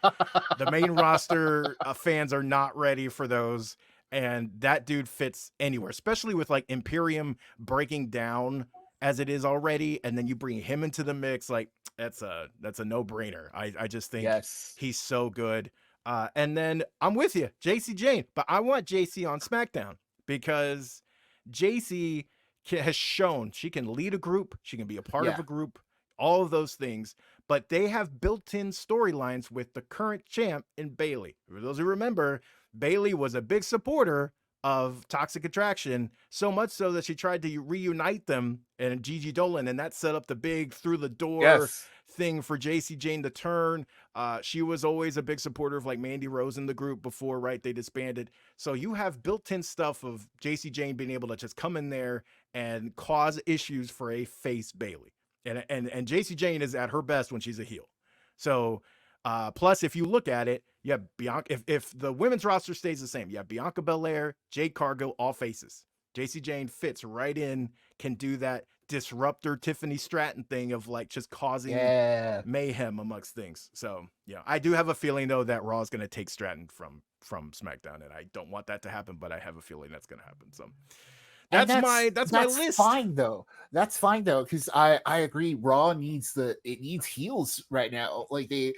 The main roster fans are not ready for those, and that dude fits anywhere, especially with like Imperium breaking down as it is already, and then you bring him into the mix. Like that's a no brainer. I just think he's so good. And then I'm with you, JC Jane, but I want JC on SmackDown because JC has shown she can lead a group. She can be a part of a group, all of those things, but they have built-in storylines with the current champ in Bayley. For those who remember, Bayley was a big supporter of Toxic Attraction, so much so that she tried to reunite them and Gigi Dolan, and that set up the big through the door thing for JC Jane to turn. She was always a big supporter of like Mandy Rose in the group before, right? They disbanded. So you have built-in stuff of JC Jane being able to just come in there and cause issues for a face Bayley. And JC Jane is at her best when she's a heel. So plus, if you look at it, you have Bianca. If the women's roster stays the same, you have Bianca Belair, Jade Cargill, all faces. JC Jane fits right in, can do that disruptor Tiffany Stratton thing of like just causing mayhem amongst things. So I do have a feeling though that Raw is going to take Stratton from SmackDown, and I don't want that to happen, but I have a feeling that's going to happen. So that's my list. That's fine though, because I agree. Raw needs heels right now. Like they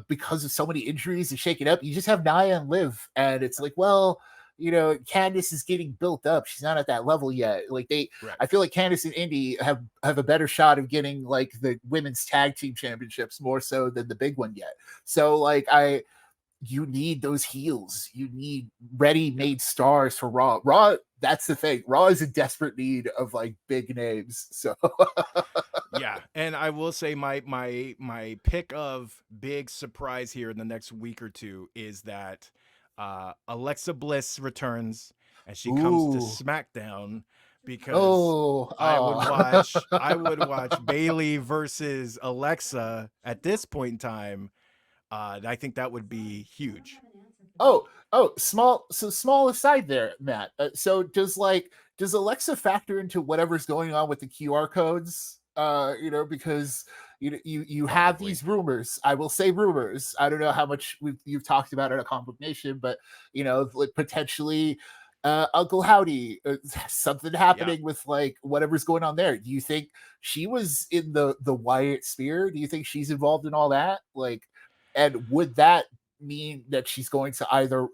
because of so many injuries and shaking up. You just have Nia and Liv, and it's like, well, Candice is getting built up. She's not at that level yet. Like I feel like Candice and Indy have a better shot of getting like the women's tag team championships more so than the big one yet. So like you need those heels. You need ready-made stars for Raw. Raw, that's the thing. Raw is in desperate need of like big names. So yeah, and I will say my pick of big surprise here in the next week or two is that Alexa Bliss returns and she comes to SmackDown because I would watch Bayley versus Alexa at this point in time. I think that would be huge. Small aside there, Matt. So does Alexa factor into whatever's going on with the QR codes? Because you have these rumors. I will say rumors. I don't know how much you've talked about it at ComicBook Nation, but like potentially Uncle Howdy, something happening with like whatever's going on there. Do you think she was in the Wyatt Spear? Do you think she's involved in all that? Like, and would that mean that she's going to either,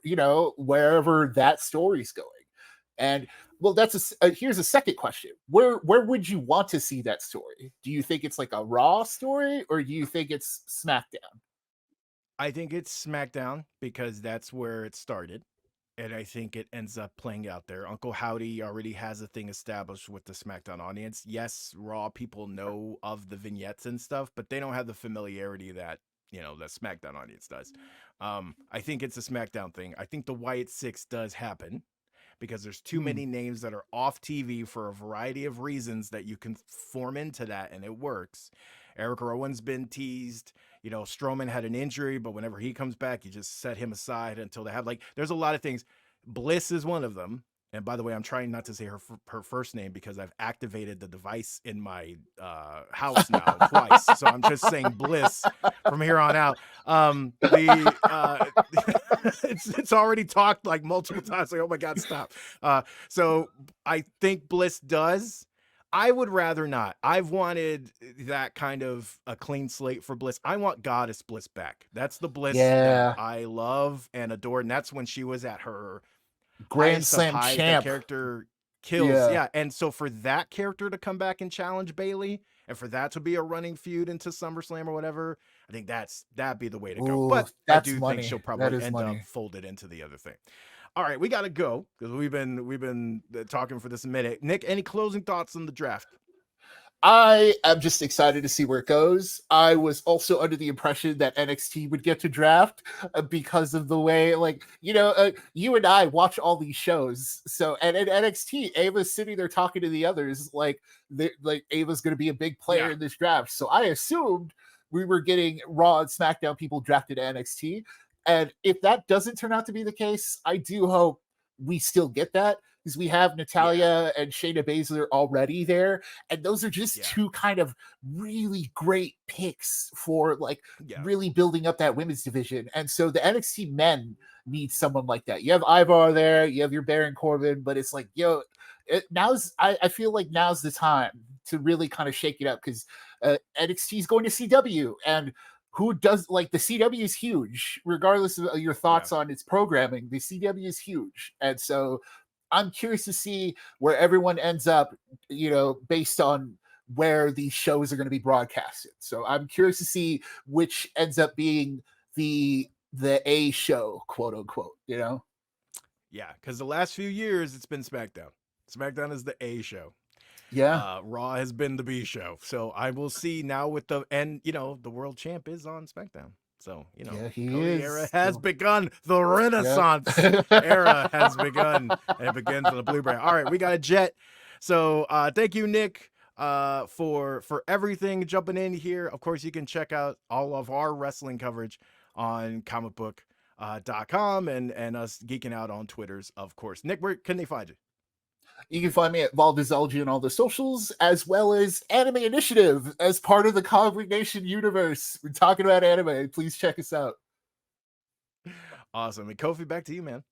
wherever that story's going? And well, here's a second question. Where would you want to see that story? Do you think it's like a Raw story, or do you think it's SmackDown? I think it's SmackDown because that's where it started. And I think it ends up playing out there. Uncle Howdy already has a thing established with the SmackDown audience. Yes, Raw people know of the vignettes and stuff, but they don't have the familiarity that, the SmackDown audience does. I think it's a SmackDown thing. I think the Wyatt Six does happen because there's too many names that are off TV for a variety of reasons that you can form into that, and it works. Eric Rowan's been teased. You know, Strowman had an injury, but whenever he comes back, you just set him aside until they have like. There's a lot of things. Bliss is one of them. And by the way, I'm trying not to say her first name because I've activated the device in my house now twice. So I'm just saying Bliss from here on out. It's already talked like multiple times. Like, oh my God, stop. So I think Bliss does. I would rather not. I've wanted that kind of a clean slate for Bliss. I want Goddess Bliss back. That's the Bliss that I love and adore. And that's when she was at her Grand Slam champ. The character kills. Yeah. And so for that character to come back and challenge Bayley and for that to be a running feud into SummerSlam or whatever, I think that'd be the way to go. But I do think she'll probably end up folded into the other thing. All right, we got to go because we've been talking for this a minute. Nick, any closing thoughts on the draft? I am just excited to see where it goes. I was also under the impression that NXT would get to draft because of the way, like, you know, you and I watch all these shows. So, and at NXT, Ava's sitting there talking to the others like Ava's going to be a big player in this draft. So I assumed we were getting Raw and SmackDown people drafted to NXT. And if that doesn't turn out to be the case, I do hope we still get that. Because we have Natalya and Shayna Baszler already there. And those are just two kind of really great picks for really building up that women's division. And so the NXT men need someone like that. You have Ivar there, you have your Baron Corbin, but it's like, I feel like now's the time to really kind of shake it up because NXT is going to CW. And who does the CW is huge, regardless of your thoughts on its programming. The CW is huge. And so I'm curious to see where everyone ends up, based on where these shows are going to be broadcasted. So I'm curious to see which ends up being the A show, quote unquote, Yeah, because the last few years it's been SmackDown. SmackDown is the A show. Yeah. Raw has been the B show. So I will see now with the world champ is on SmackDown. So, Cody era has begun. The Renaissance era has begun. And it begins on the Blue Brand. All right, we got a jet. So thank you, Nick, for everything jumping in here. Of course, you can check out all of our wrestling coverage on comicbook.com and us geeking out on Twitters, of course. Nick, where can they find you? You can find me at Valdezalgi on all the socials, as well as Anime Initiative as part of the ComicBook Nation universe. We're talking about anime. Please check us out. Awesome. And Kofi, back to you, man.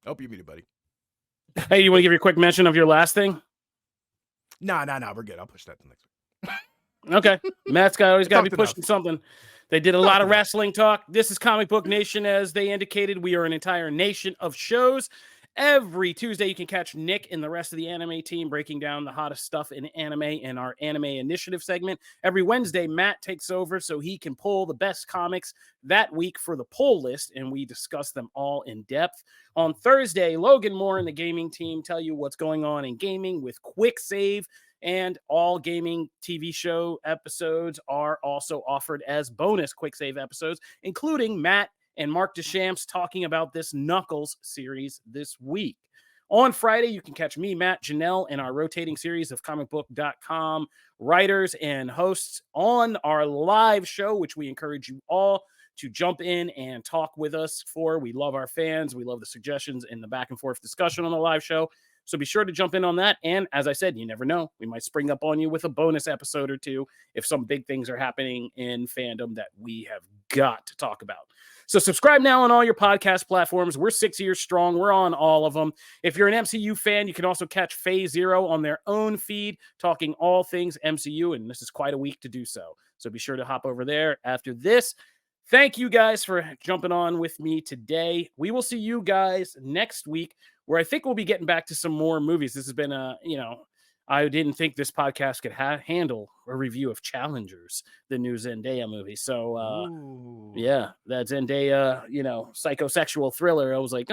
Hope you muted, buddy. Hey, you want to give your quick mention of your last thing? No, we're good. I'll push that to next week. Okay. Matt's always got to be pushing something. They did a lot of wrestling talk. This is Comic Book Nation. As they indicated, we are an entire nation of shows. Every Tuesday, you can catch Nick and the rest of the anime team breaking down the hottest stuff in anime in our Anime Initiative segment. Every Wednesday, Matt takes over so he can pull the best comics that week for the pull list, and we discuss them all in depth. On Thursday, Logan Moore and the gaming team tell you what's going on in gaming with Quick Save. And all gaming TV show episodes are also offered as bonus Quick Save episodes, including Matt and Mark Deschamps talking about this Knuckles series this week. On Friday, you can catch me, Matt, Janelle, and our rotating series of comicbook.com writers and hosts on our live show, which we encourage you all to jump in and talk with us for. We love our fans. We love the suggestions and the back and forth discussion on the live show. So be sure to jump in on that. And as I said, you never know. We might spring up on you with a bonus episode or two if some big things are happening in fandom that we have got to talk about. So subscribe now on all your podcast platforms. We're 6 years strong. We're on all of them. If you're an MCU fan, you can also catch Phase Zero on their own feed, talking all things MCU. And this is quite a week to do so. So be sure to hop over there after this. Thank you guys for jumping on with me today. We will see you guys next week, where I think we'll be getting back to some more movies. This has been I didn't think this podcast could handle a review of Challengers, the new Zendaya movie. So, that Zendaya, psychosexual thriller. I was like,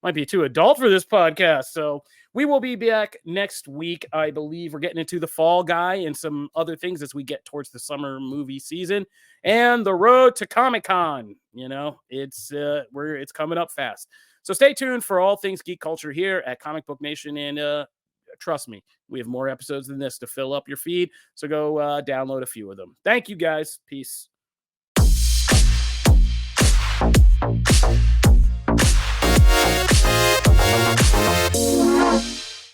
might be too adult for this podcast. So we will be back next week. I believe we're getting into the Fall Guy and some other things as we get towards the summer movie season and the road to Comic-Con. It's coming up fast. So stay tuned for all things geek culture here at Comic Book Nation. And trust me, we have more episodes than this to fill up your feed. So go download a few of them. Thank you guys. Peace.